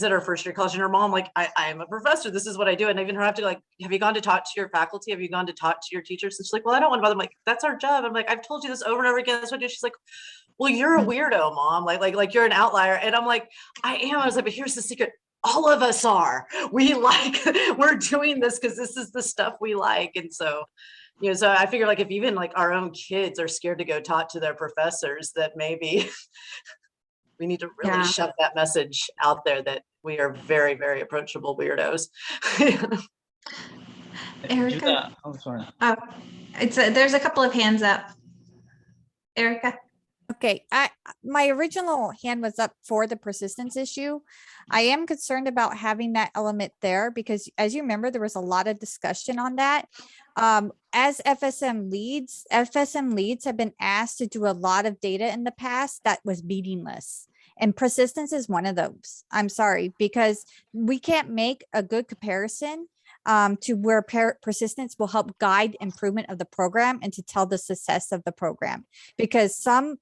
at her first year of college and her mom, I'm a professor, this is what I do. And even her have to have you gone to talk to your faculty? Have you gone to talk to your teachers? And she's like, well, I don't want to bother them. That's our job. I'm I've told you this over and over again. That's what I do. She's like, well, you're a weirdo, mom. Like you're an outlier. And I'm like, I am. I was like, but here's the secret. All of us are. We're doing this because this is the stuff we like. And so, so I figure if even our own kids are scared to go talk to their professors, that maybe we need to really shove that message out there that we are very, very approachable weirdos. Erica? Oh, sorry. There's a couple of hands up. Erica? Okay, my original hand was up for the persistence issue. I am concerned about having that element there because as you remember, there was a lot of discussion on that. As FSM leads have been asked to do a lot of data in the past that was meaningless. And persistence is one of those. I'm sorry, because we can't make a good comparison to where persistence will help guide improvement of the program and to tell the success of the program. Because some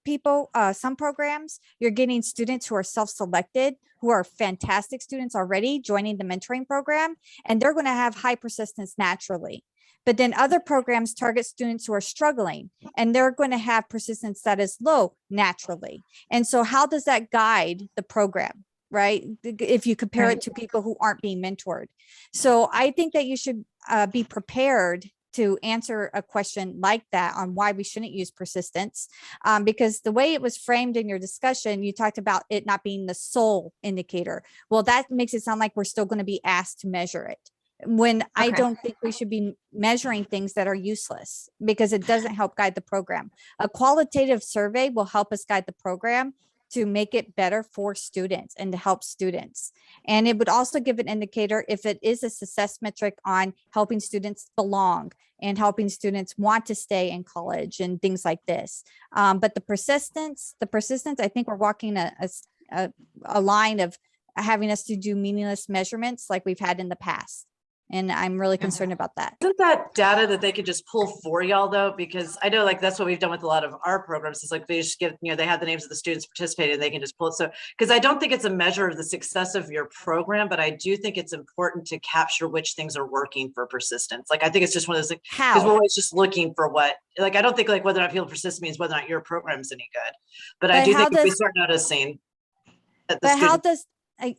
programs, you're getting students who are self-selected, who are fantastic students already joining the mentoring program, and they're going to have high persistence naturally. But then other programs target students who are struggling and they're going to have persistence that is low naturally. And so how does that guide the program, right? If you compare it to people who aren't being mentored. So I think that you should be prepared to answer a question like that on why we shouldn't use persistence. Because the way it was framed in your discussion, you talked about it not being the sole indicator. Well, that makes it sound like we're still going to be asked to measure it. When I don't think we should be measuring things that are useless because it doesn't help guide the program. A qualitative survey will help us guide the program to make it better for students and to help students. And it would also give an indicator if it is a success metric on helping students belong and helping students want to stay in college and things like this. But the persistence, I think we're walking a line of having us to do meaningless measurements like we've had in the past. And I'm really concerned about that. Isn't that data that they could just pull for y'all though? Because I know that's what we've done with a lot of our programs. It's they just give, they have the names of the students participating and they can just pull it. So, because I don't think it's a measure of the success of your program, but I do think it's important to capture which things are working for persistence. I think it's just one of those things, because we're always just looking for what, I don't think whether or not people persist means whether or not your program's any good. But I do think if we start noticing that the students,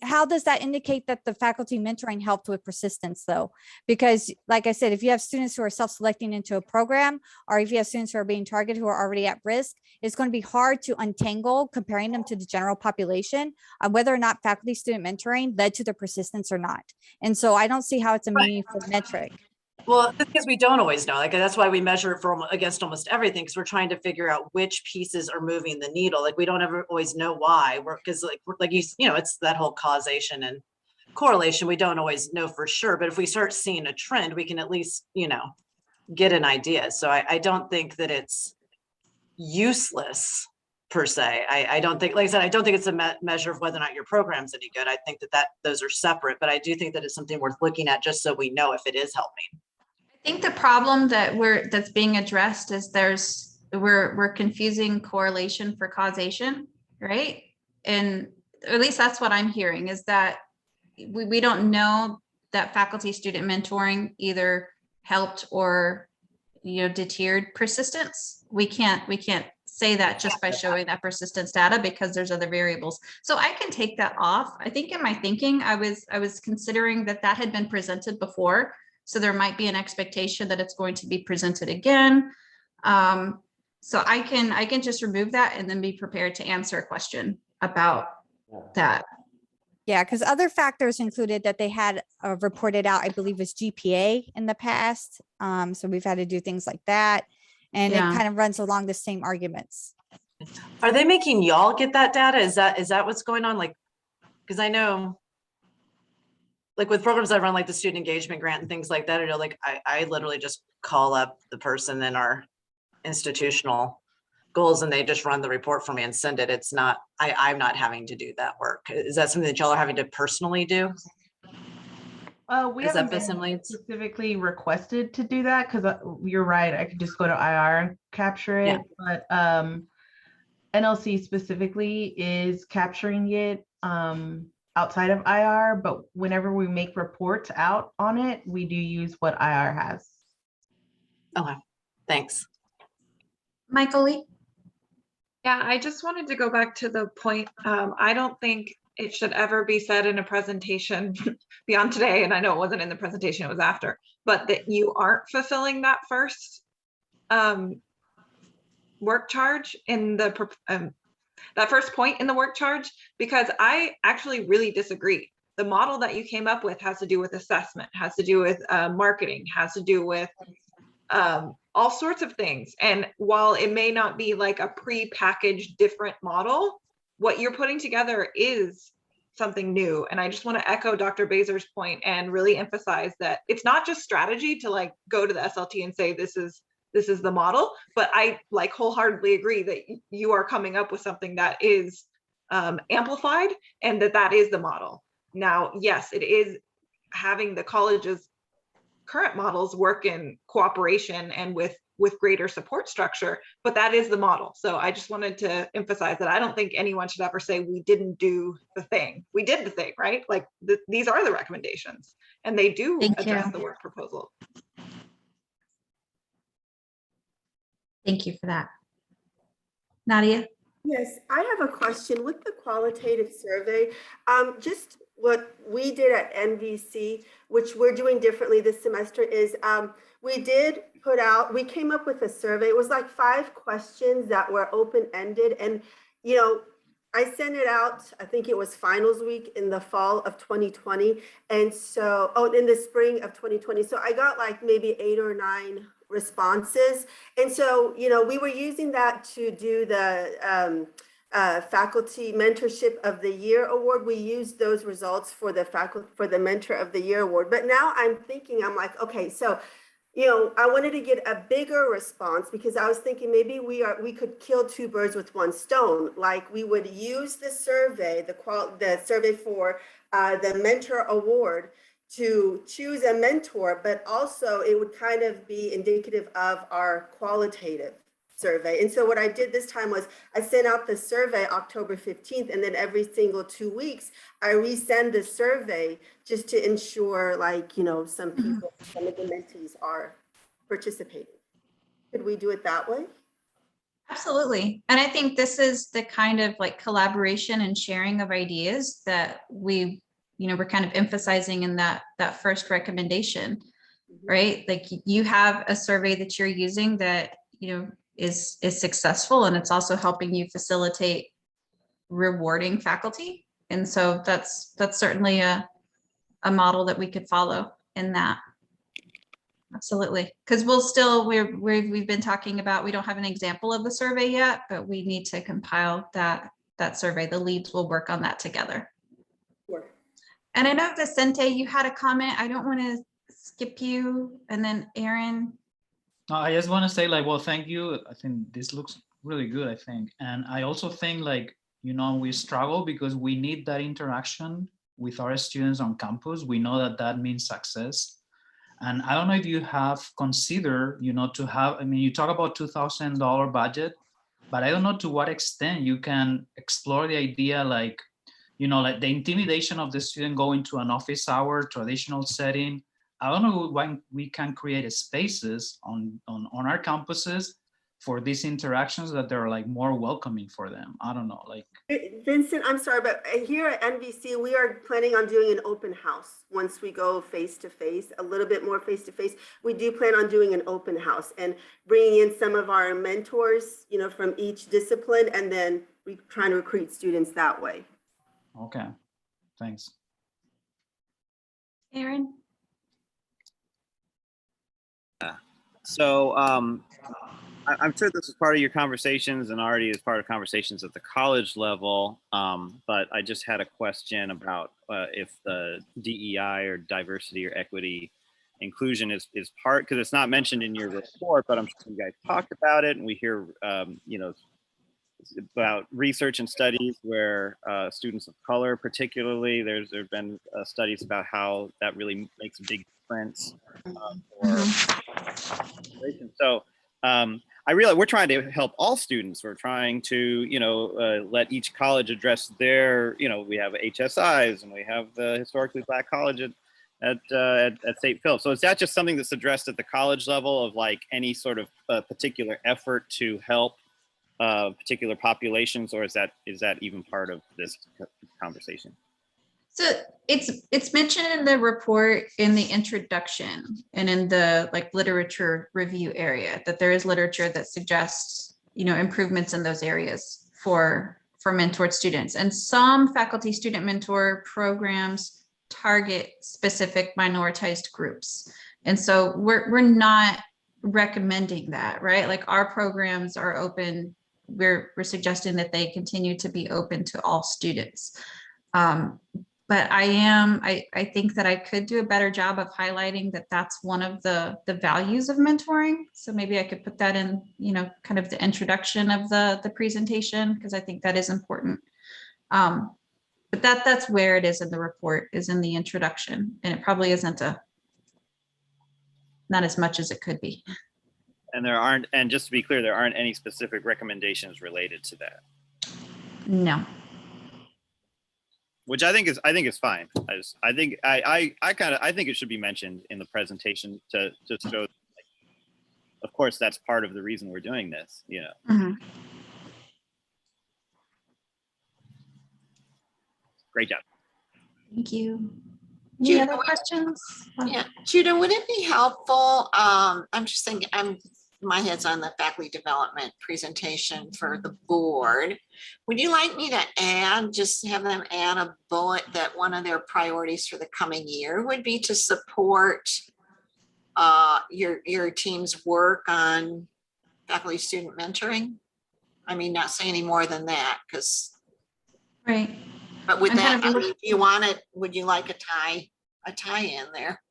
how does that indicate that the faculty mentoring helped with persistence though? Because like I said, if you have students who are self-selecting into a program, or if you have students who are being targeted who are already at risk, it's going to be hard to untangle comparing them to the general population on whether or not faculty student mentoring led to their persistence or not. And so I don't see how it's a meaningful metric. Well, because we don't always know, that's why we measure it against almost everything, because we're trying to figure out which pieces are moving the needle. We don't ever always know why. Because it's that whole causation and correlation. We don't always know for sure, but if we start seeing a trend, we can at least get an idea. So I don't think that it's useless per se. I don't think, like I said, I don't think it's a measure of whether or not your program's any good. I think that those are separate, but I do think that it's something worth looking at just so we know if it is helping. I think the problem that's being addressed is we're confusing correlation for causation, right? And at least that's what I'm hearing, is that we don't know that faculty student mentoring either helped or deterred persistence. We can't say that just by showing that persistence data because there's other variables. So I can take that off. I think in my thinking, I was considering that had been presented before. So there might be an expectation that it's going to be presented again. So I can just remove that and then be prepared to answer a question about that. Yeah, because other factors included that they had reported out, I believe, was GPA in the past. So we've had to do things like that. And it kind of runs along the same arguments. Are they making y'all get that data? Is that what's going on? Like, because I know, like with programs I run, like the student engagement grant and things like that, like I literally just call up the person in our institutional goals and they just run the report for me and send it. It's not, I'm not having to do that work. Is that something that y'all are having to personally do? We haven't been specifically requested to do that because you're right. I could just go to IR and capture it, but NLC specifically is capturing it outside of IR. But whenever we make reports out on it, we do use what IR has. Okay, thanks. Michael Lee? Yeah, I just wanted to go back to the point. I don't think it should ever be said in a presentation beyond today, and I know it wasn't in the presentation, it was after, but that you aren't fulfilling that first work charge in the, that first point in the work charge, because I actually really disagree. The model that you came up with has to do with assessment, has to do with marketing, has to do with all sorts of things. And while it may not be like a pre-packaged different model, what you're putting together is something new. And I just want to echo Dr. Bazer's point and really emphasize that it's not just strategy to like go to the SLT and say, this is the model, but I like wholeheartedly agree that you are coming up with something that is amplified and that is the model. Now, yes, it is having the college's current models work in cooperation and with greater support structure, but that is the model. So I just wanted to emphasize that I don't think anyone should ever say we didn't do the thing. We did the thing, right? Like these are the recommendations and they do address the work proposal. Thank you for that. Nadia? Yes, I have a question with the qualitative survey. Just what we did at NVC, which we're doing differently this semester, is we came up with a survey. It was like 5 questions that were open-ended. And, you know, I sent it out, I think it was finals week in the fall of 2020. And so, in the spring of 2020. So I got like maybe 8 or 9 responses. And so, you know, we were using that to do the Faculty Mentorship of the Year Award. We used those results for the Mentor of the Year Award. But now I'm like, okay, so, you know, I wanted to get a bigger response because I was thinking maybe we could kill 2 birds with 1 stone. Like we would use the survey, the survey for the Mentor Award to choose a mentor, but also it would kind of be indicative of our qualitative survey. And so what I did this time was I sent out the survey October 15th, and then every single 2 weeks, I resend the survey just to ensure, like, you know, some people, some of the mentees are participating. Could we do it that way? Absolutely. And I think this is the kind of like collaboration and sharing of ideas that we're kind of emphasizing in that first recommendation, right? Like you have a survey that you're using that, you know, is successful, and it's also helping you facilitate rewarding faculty. And so that's certainly a model that we could follow in that. Absolutely. Because we've been talking about, we don't have an example of the survey yet, but we need to compile that survey. The leads will work on that together. Sure. And I know Vicente, you had a comment. I don't want to skip you. And then Aaron. I just want to say, like, well, thank you. I think this looks really good, I think. And I also think, like, you know, we struggle because we need that interaction with our students on campus. We know that means success. And I don't know if you have considered, you know, to have, I mean, you talk about $2,000 budget, but I don't know to what extent you can explore the idea, like, you know, like the intimidation of the student going to an office hour, traditional setting. I don't know when we can create spaces on our campuses for these interactions that they're like more welcoming for them. I don't know, like. Vincent, I'm sorry, but here at NVC, we are planning on doing an open house once we go face to face, a little bit more face to face. We do plan on doing an open house and bringing in some of our mentors, you know, from each discipline, and then we trying to recruit students that way. Okay, thanks. Aaron? So I'm sure this is part of your conversations and already is part of conversations at the college level. But I just had a question about if the DEI or diversity or equity inclusion is part, because it's not mentioned in your report, but I'm sure you guys talked about it, and we hear you know, about research and studies where students of color, particularly, there's been studies about how that really makes a big difference for so I realize we're trying to help all students. We're trying to, you know, let each college address their, you know, we have HSIs and we have the historically Black college at St. Philip. So is that just something that's addressed at the college level of like any sort of particular effort to help particular populations, or is that even part of this conversation? So it's mentioned in the report in the introduction and in the like literature review area that there is literature that suggests, you know, improvements in those areas for mentored students, and some faculty student mentor programs target specific minoritized groups. And so we're not recommending that, right? Like our programs are open. We're suggesting that they continue to be open to all students. But I think that I could do a better job of highlighting that that's one of the values of mentoring. So maybe I could put that in, you know, kind of the introduction of the presentation, because I think that is important. But that's where it is in the report, is in the introduction, and it probably isn't not as much as it could be. And there aren't, and just to be clear, there aren't any specific recommendations related to that. No. Which I think is fine. I think it should be mentioned in the presentation to show, like, of course, that's part of the reason we're doing this, you know. Mm-hmm. Great job. Thank you. Any other questions? Yeah, Judah, would it be helpful? I'm just thinking, my head's on the faculty development presentation for the board. Would you like me to just have them add a bullet that one of their priorities for the coming year would be to support your team's work on faculty student mentoring? I mean, not say any more than that, because. Right. But with that, I mean, do you want it? Would you like a tie in there?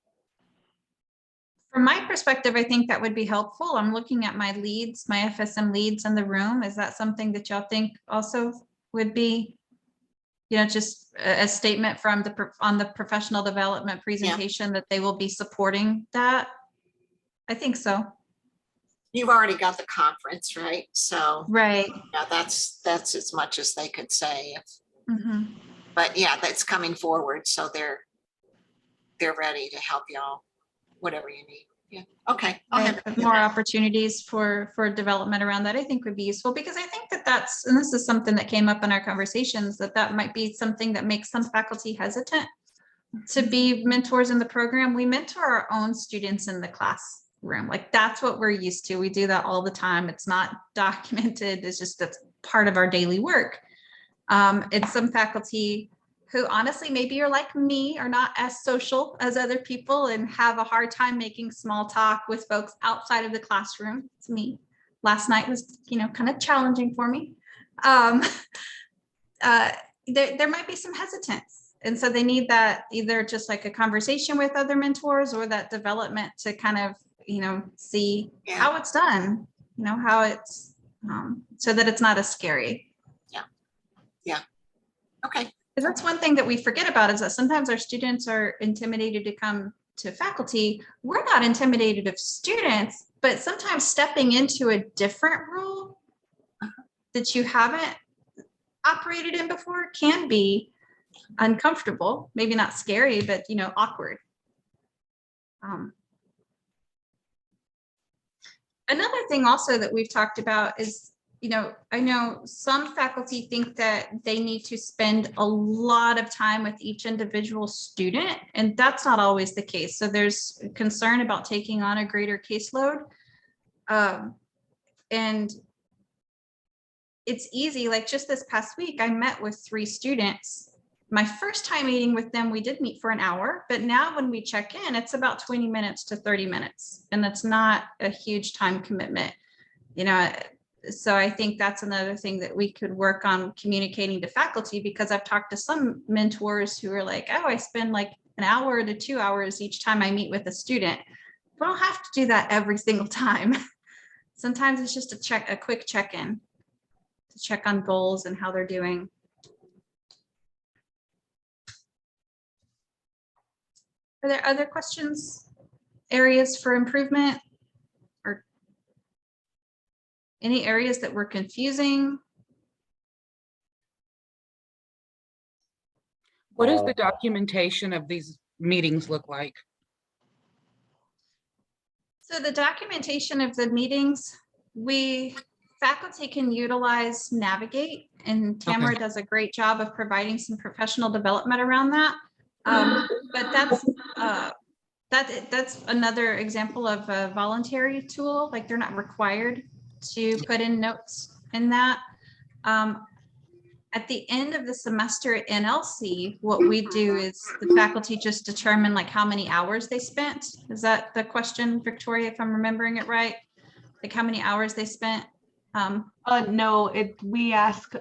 From my perspective, I think that would be helpful. I'm looking at my leads, my FSM leads in the room. Is that something that y'all think also would be, you know, just a statement from on the professional development presentation that they will be supporting that? I think so. You've already got the conference, right? So right. Yeah, that's as much as they could say. Mm-hmm. But yeah, that's coming forward, so they're ready to help y'all, whatever you need. Yeah. Okay. I'll have more opportunities for development around that, I think would be useful, because I think that's, and this is something that came up in our conversations, that might be something that makes some faculty hesitant to be mentors in the program. We mentor our own students in the classroom. Like that's what we're used to. We do that all the time. It's not documented. It's just, that's part of our daily work. It's some faculty who honestly maybe are like me, are not as social as other people and have a hard time making small talk with folks outside of the classroom. It's me. Last night was, you know, kind of challenging for me. There might be some hesitance. And so they need that, either just like a conversation with other mentors or that development to kind of, you know, see how it's done, you know, how it's, so that it's not as scary. Yeah. Okay. Because that's one thing that we forget about, is that sometimes our students are intimidated to come to faculty. We're not intimidated of students, but sometimes stepping into a different role that you haven't operated in before can be uncomfortable, maybe not scary, but, you know, awkward. Another thing also that we've talked about is, I know some faculty think that they need to spend a lot of time with each individual student, and that's not always the case. So there's concern about taking on a greater caseload. And it's easy, like just this past week, I met with 3 students. My first time meeting with them, we did meet for an hour, but now when we check in, it's about 20 minutes to 30 minutes. And that's not a huge time commitment, so I think that's another thing that we could work on communicating to faculty, because I've talked to some mentors who are like, oh, I spend like an hour to 2 hours each time I meet with a student. We don't have to do that every single time. Sometimes it's just a quick check-in to check on goals and how they're doing. Are there other questions, areas for improvement, or any areas that were confusing? What does the documentation of these meetings look like? So the documentation of the meetings, faculty can utilize Navigate, and Tamara does a great job of providing some professional development around that. But that's another example of a voluntary tool. Like, they're not required to put in notes in that. At the end of the semester at NLC, what we do is the faculty just determine like how many hours they spent. Is that the question, Victoria, if I'm remembering it right? Like how many hours they spent? No, we ask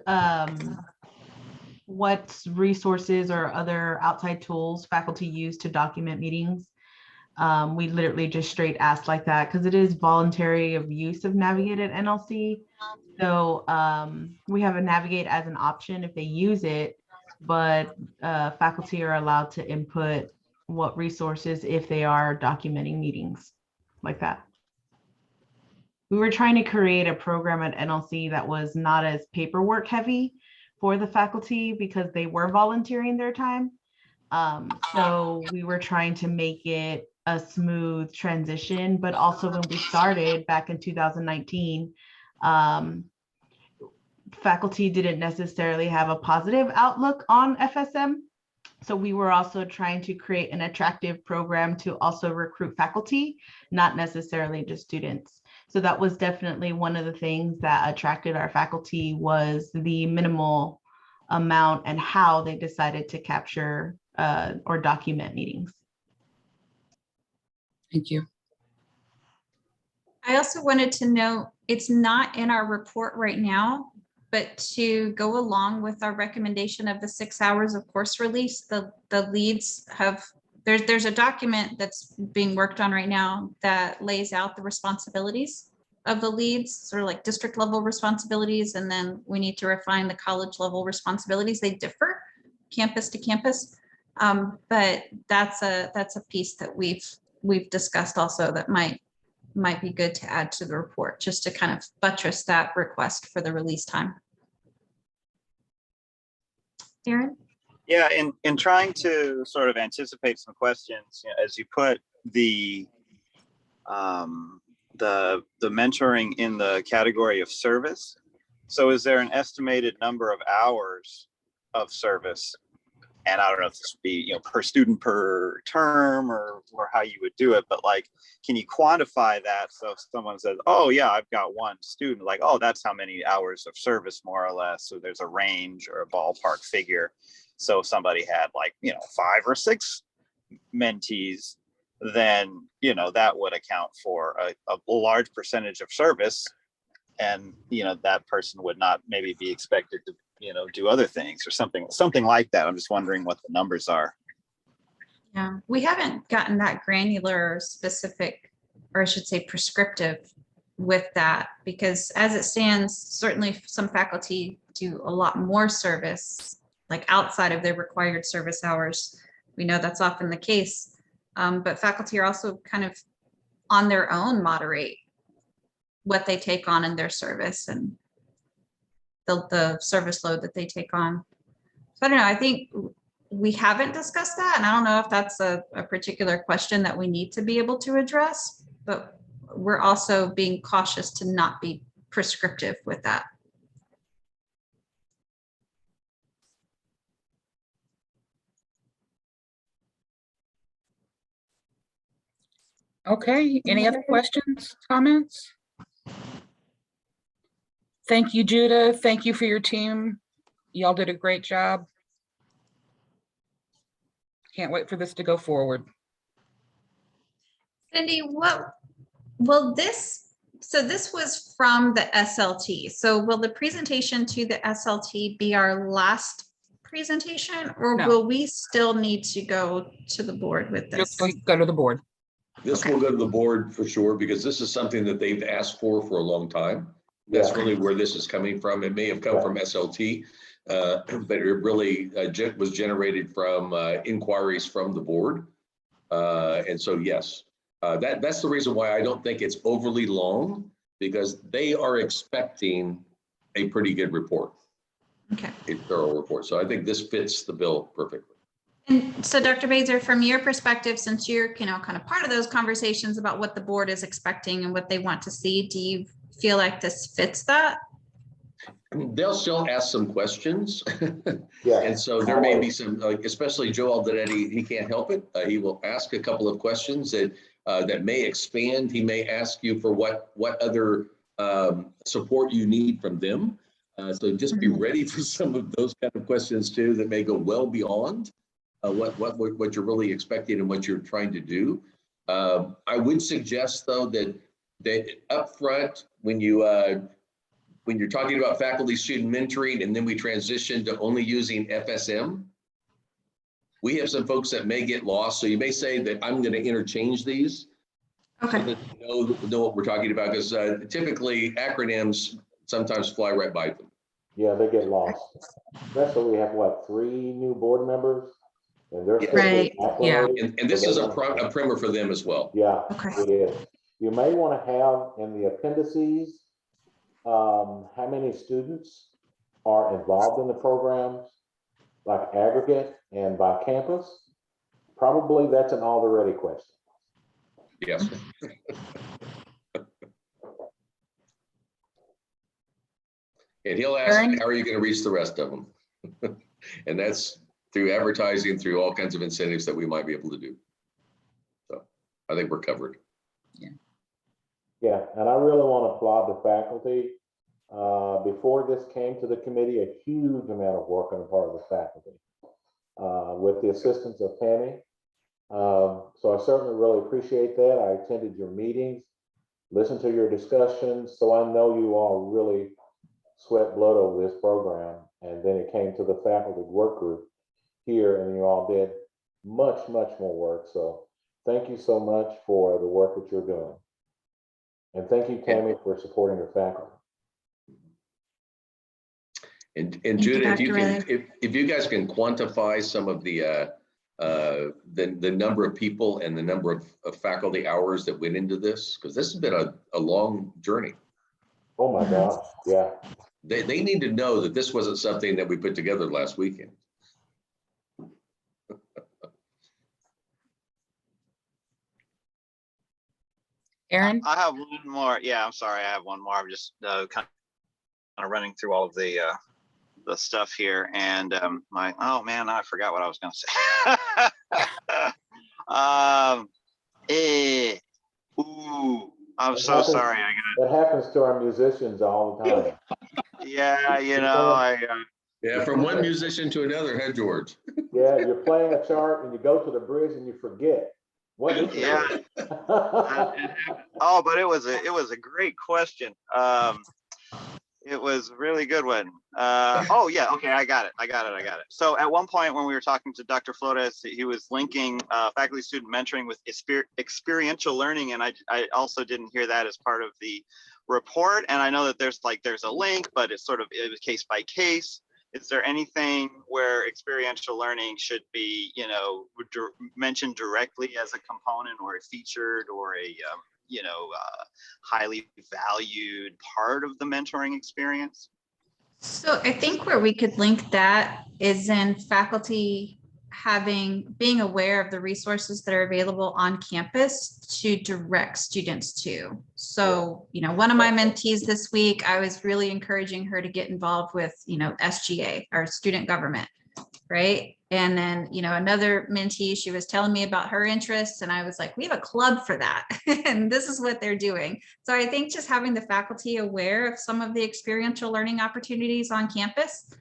what resources or other outside tools faculty use to document meetings. We literally just straight ask like that, because it is voluntary of use of Navigate at NLC. So we have a Navigate as an option if they use it, but faculty are allowed to input what resources if they are documenting meetings like that. We were trying to create a program at NLC that was not as paperwork heavy for the faculty, because they were volunteering their time. So we were trying to make it a smooth transition, but also when we started back in 2019, faculty didn't necessarily have a positive outlook on FSM. So we were also trying to create an attractive program to also recruit faculty, not necessarily just students. So that was definitely one of the things that attracted our faculty, was the minimal amount and how they decided to capture or document meetings. Thank you. I also wanted to note, it's not in our report right now, but to go along with our recommendation of the 6 hours of course release, the leads have, there's a document that's being worked on right now that lays out the responsibilities of the leads, sort of like district level responsibilities, and then we need to refine the college level responsibilities. They differ campus to campus, but that's a piece that we've discussed also that might be good to add to the report, just to kind of buttress that request for the release time. Aaron? Yeah, in trying to sort of anticipate some questions, as you put the mentoring in the category of service. So is there an estimated number of hours of service? And I don't know if this would be, per student per term or how you would do it, but like, can you quantify that? So if someone says, oh yeah, I've got one student, like, oh, that's how many hours of service more or less. So there's a range or a ballpark figure. So if somebody had like, 5 or 6 mentees, then, that would account for a large percentage of service. And, that person would not maybe be expected to do other things or something like that. I'm just wondering what the numbers are. Yeah, we haven't gotten that granular or specific, or I should say prescriptive with that, because as it stands, certainly some faculty do a lot more service, like outside of their required service hours. We know that's often the case, but faculty are also kind of on their own moderate what they take on in their service and the service load that they take on. So I don't know, I think we haven't discussed that, and I don't know if that's a particular question that we need to be able to address, but we're also being cautious to not be prescriptive with that. Okay, any other questions, comments? Thank you, Judah. Thank you for your team. Y'all did a great job. Can't wait for this to go forward. Cindy, what will this, so this was from the SLT. So will the presentation to the SLT be our last presentation, or No. will we still need to go to the board with this? Just go to the board. This will go to the board for sure, because this is something that they've asked for a long time. That's really where this is coming from. It may have come from SLT, but it really was generated from inquiries from the board. And so, yes, that's the reason why I don't think it's overly long, because they are expecting a pretty good report. Okay. A thorough report. So I think this fits the bill perfectly. And so Dr. Bazer, from your perspective, since you're, kind of part of those conversations about what the board is expecting and what they want to see, do you feel like this fits that? They'll still ask some questions. Yeah. And so there may be some, like, especially Joe Alderetti, he can't help it. He will ask a couple of questions that may expand. He may ask you for what other support you need from them. So just be ready for some of those kind of questions too, that may go well beyond what you're really expecting and what you're trying to do. I would suggest though that up front, when you're talking about faculty student mentoring, and then we transition to only using FSM, we have some folks that may get lost. So you may say that I'm going to interchange these. Okay. So that you know what we're talking about, because typically acronyms sometimes fly right by them. Yeah, they get lost. Especially we have what, 3 new board members? And they're still Right. Yeah. And this is a primer for them as well. Yeah, Okay. it is. You may want to have in the appendices how many students are involved in the programs, like aggregate and by campus. Probably that's an all the ready question. Yes. And he'll ask, how are you going to reach the rest of them? And that's through advertising, through all kinds of incentives that we might be able to do. So I think we're covered. Yeah, and I really want to applaud the faculty. Before this came to the committee, a huge amount of work on the part of the faculty with the assistance of Tammy. So I certainly really appreciate that. I attended your meetings, listened to your discussions, so I know you all really sweat blood over this program. And then it came to the faculty work group here, and you all did much more work. So thank you so much for the work that you're doing. And thank you, Tammy, for supporting your faculty. And Judah, if you guys can quantify some of the number of people and the number of faculty hours that went into this, because this has been a long journey. Oh my gosh, yeah. They need to know that this wasn't something that we put together last weekend. Aaron? I have one more. Yeah, I'm sorry. I have one more. I'm just kind of running through all of the stuff here, and oh man, I forgot what I was going to say. I'm so sorry. That happens to our musicians all the time. Yeah, yeah, from one musician to another, huh, George? Yeah, you're playing a chart and you go to the bridge and you forget. What is it? Yeah. Oh, but it was a great question. It was a really good one. Oh yeah, okay, I got it. So at one point when we were talking to Dr. Flores, he was linking faculty student mentoring with experiential learning, and I also didn't hear that as part of the report. And I know that there's a link, but it was case by case. Is there anything where experiential learning should be, mentioned directly as a component or featured or a highly valued part of the mentoring experience? So I think where we could link that is in faculty being aware of the resources that are available on campus to direct students to. So, you know, one of my mentees this week, I was really encouraging her to get involved with, you know, SGA, or student government, right? And then, you know, another mentee, she was telling me about her interests, and I was like, we have a club for that. And this is what they're doing. So I think just having the faculty aware of some of the experiential learning opportunities on campus,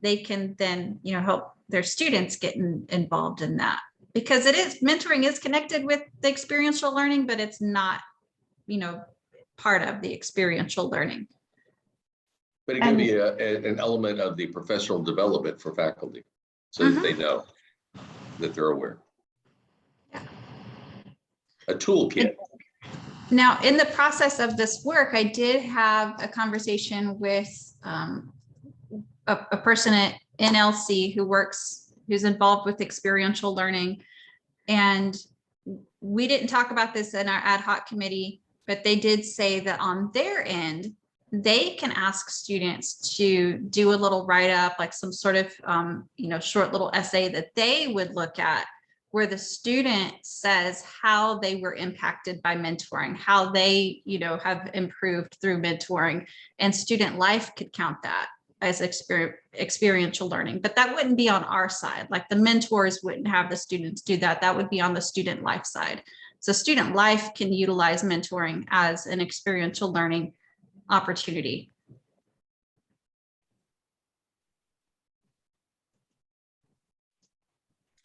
they can then, you know, help their students get involved in that, because mentoring is connected with the experiential learning, but it's not, you know, part of the experiential learning. But it can be an element of the professional development for faculty, so that they know, that they're aware. A toolkit. Now, in the process of this work, I did have a conversation with a person at NLC who's involved with experiential learning. And we didn't talk about this in our ad hoc committee, but they did say that on their end, they can ask students to do a little write-up, like some sort of, you know, short little essay that they would look at, where the student says how they were impacted by mentoring, how they, you know, have improved through mentoring, and student life could count that as experiential learning. But that wouldn't be on our side. Like the mentors wouldn't have the students do that. That would be on the student life side. So student life can utilize mentoring as an experiential learning opportunity.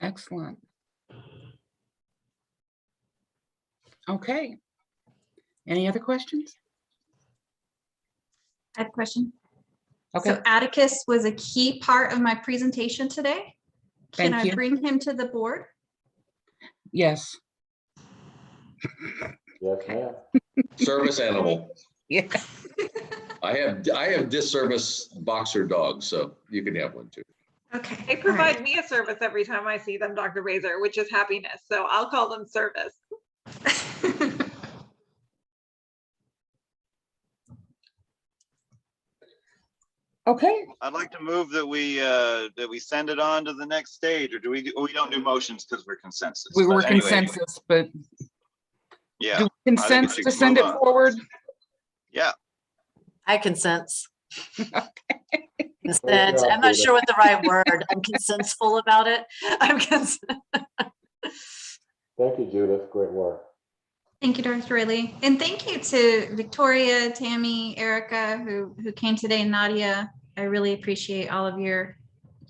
Excellent. Okay. Any other questions? I have a question. Okay. So Atticus was a key part of my presentation today. Can I bring him to the board? Yes. Yes, ma'am. Service animal. Yeah. I have disservice boxer dogs, so you can have one too. Okay. They provide me a service every time I see them, Dr. Baser, which is happiness. So I'll call them service. Okay. I'd like to move that we send it on to the next stage, or we don't do motions because we're consensus. We were But anyway, consensus, but yeah. do we consent to send it forward? Yeah. I consent. Consent. I'm not sure what the right word. I'm consenseful about it. I'm consent. Thank you, Judith. Great work. Thank you, Dr. Riley. And thank you to Victoria, Tammy, Erica, who came today, and Nadia. I really appreciate all of your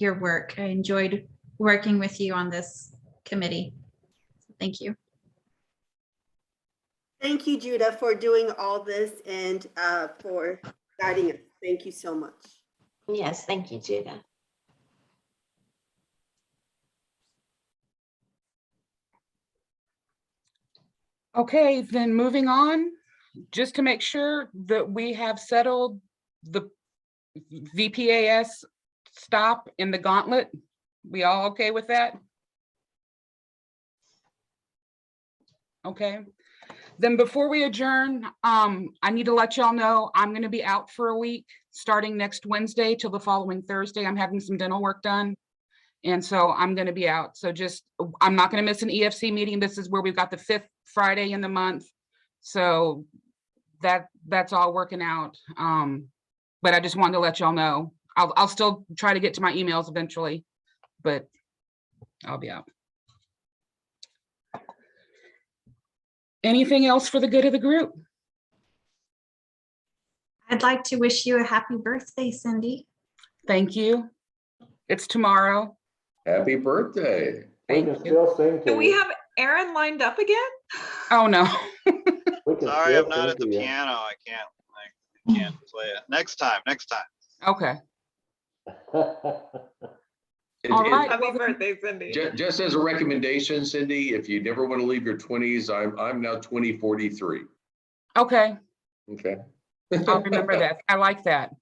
work. I enjoyed working with you on this committee. Thank you. Thank you, Judah, for doing all this and for guiding us. Thank you so much. Yes, thank you, Judah. Okay, then moving on, just to make sure that we have settled the VPAS stop in the gauntlet. We all okay with that? Okay. Then before we adjourn, I need to let y'all know I'm going to be out for a week starting next Wednesday till the following Thursday. I'm having some dental work done. And so I'm going to be out. So I'm not going to miss an EFC meeting. This is where we've got the 5th Friday in the month. So that's all working out. But I just wanted to let y'all know. I'll still try to get to my emails eventually, but I'll be out. Anything else for the good of the group? I'd like to wish you a happy birthday, Cindy. Thank you. It's tomorrow. Happy birthday. We can still sing to Do we you. have Aaron lined up again? Oh, no. Sorry, I'm not at the piano. I can't play it. Next time. Okay. All right. Happy birthday, Cindy. Just as a recommendation, Cindy, if you never want to leave your 20s, I'm now 2043. Okay. Okay. I'll remember that. I like that.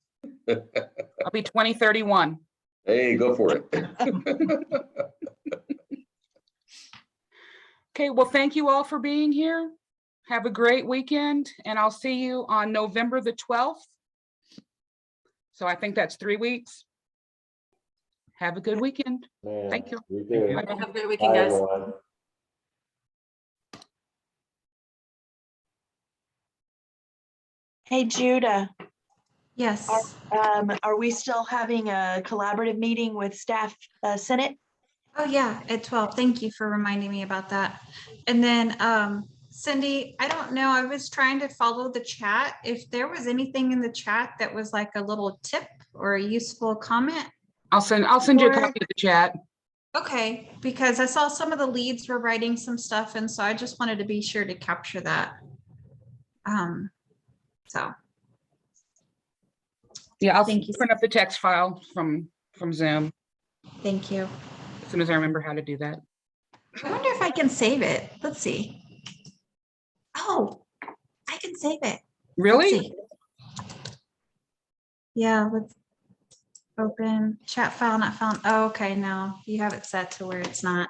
I'll be 2031. Hey, go for it. Okay, well, thank you all for being here. Have a great weekend, and I'll see you on November the 12th. So I think that's 3 weeks. Have a good weekend. Man, Thank you. You Thank too. you. Have a good Bye, weekend, guys. everyone. Hey, Judah, Yes. are we still having a collaborative meeting with staff, Senate? Oh, yeah, at 12. Thank you for reminding me about that. And then Cindy, I don't know, I was trying to follow the chat. If there was anything in the chat that was like a little tip or a useful comment. I'll send you a Or- copy of the chat. Okay, because I saw some of the leads were writing some stuff, and so I just wanted to be sure to capture that. So. Yeah, I'll Thank you. print up the text file from Zoom Thank you. as soon as I remember how to do that. I wonder if I can save it. Let's see. Oh, I can save it. Let's Really? see. Yeah, let's open chat file not found. Oh, okay, no, you have it set to where it's not.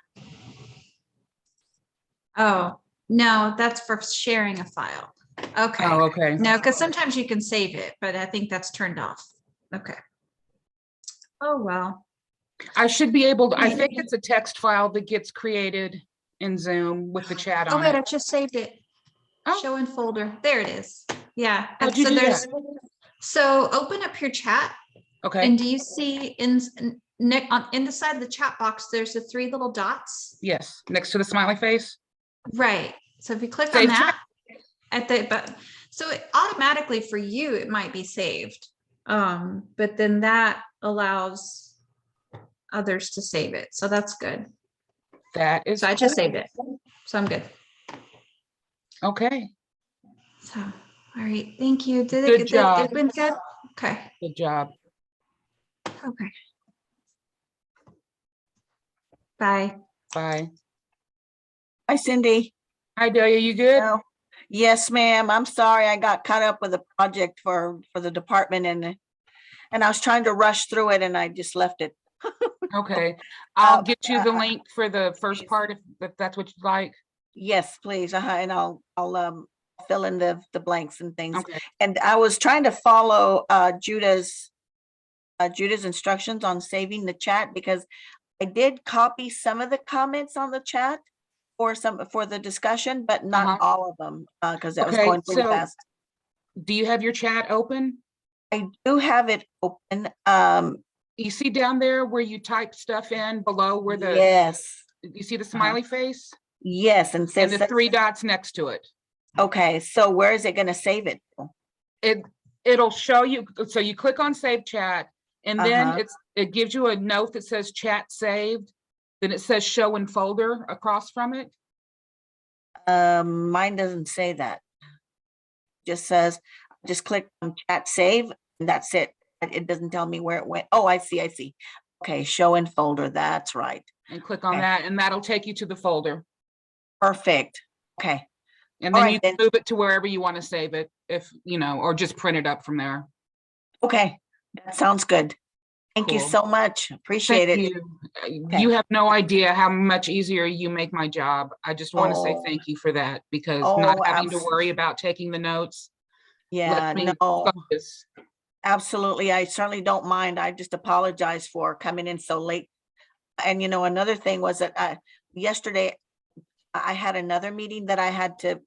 Oh, no, that's for sharing a file. Okay. Oh, okay. No, because sometimes you can save it, but I think that's turned off. Okay. Oh, well. I should be able to, I think it's a text file that gets created in Zoom with the chat Oh, on wait, it. I just saved it. Oh. Show in folder. There it is. Yeah. and How'd you so do there's. that? So open up your chat. Okay. And do you see in the side of the chat box, there's the 3 little dots? Yes, next to the smiley face. Right. So if you click Save on that at the but so it automatically for you it might be saved. But then that allows others to save it. So that's good. That is So I just saved it. So I'm good. Okay. So all right. Thank you. Did Good it job. it been good? Okay. Good job. Okay. Bye. Bye. Hi, Cindy. Hi, Delia. You good? Oh, yes, ma'am. I'm sorry. I got caught up with a project for the department and I was trying to rush through it and I just left it. Okay. I'll get you the link for the first part if that's what you'd like. Yes, please. And I'll fill in the blanks and things. Okay. And I was trying to follow Judah's instructions on saving the chat because I did copy some of the comments on the chat for the discussion, but not all of them because that was going pretty fast. Do you have your chat open? I do have it open. You see down there where you type stuff in below where the yes. You see the smiley face? Yes, and says and the 3 dots next to it. Okay, so where is it going to save it? It'll show you. So you click on save chat, and then it gives you a note that says chat saved. Then it says show in folder across from it. Mine doesn't say that. Just says just click on chat save, and that's it. It doesn't tell me where it went. Oh, I see. Okay, show in folder. That's right. And click on that, and that'll take you to the folder. Perfect. Okay. And then you can move it to wherever you want to save it, if you know, or just print it up from there. Okay, that sounds good. Thank you so much. Appreciate it. You have no idea how much easier you make my job. I just want to say thank you for that, because not having to worry about taking the notes. Yeah, no. Absolutely. I certainly don't mind. I just apologize for coming in so late. And you know, another thing was that yesterday I had another meeting that I had to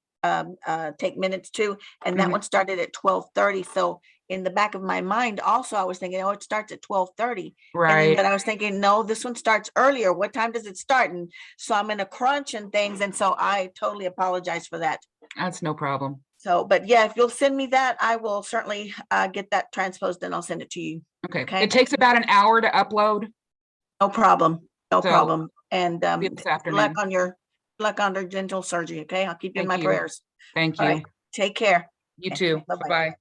take minutes to, and that one started at 12:30. So in the back of my mind, also I was thinking, oh, it starts at 12:30. Right. But I was thinking, no, this one starts earlier. What time does it start? And so I'm in a crunch and things, and so I totally apologize for that. That's no problem. So, but yeah, if you'll send me that, I will certainly get that transposed and I'll send it to you. Okay. It takes about an hour to upload. No problem. No problem. And this afternoon. luck on your dental surgery. Okay. I'll keep you in my prayers. Thank All you. right. Take care. You too. Bye-bye.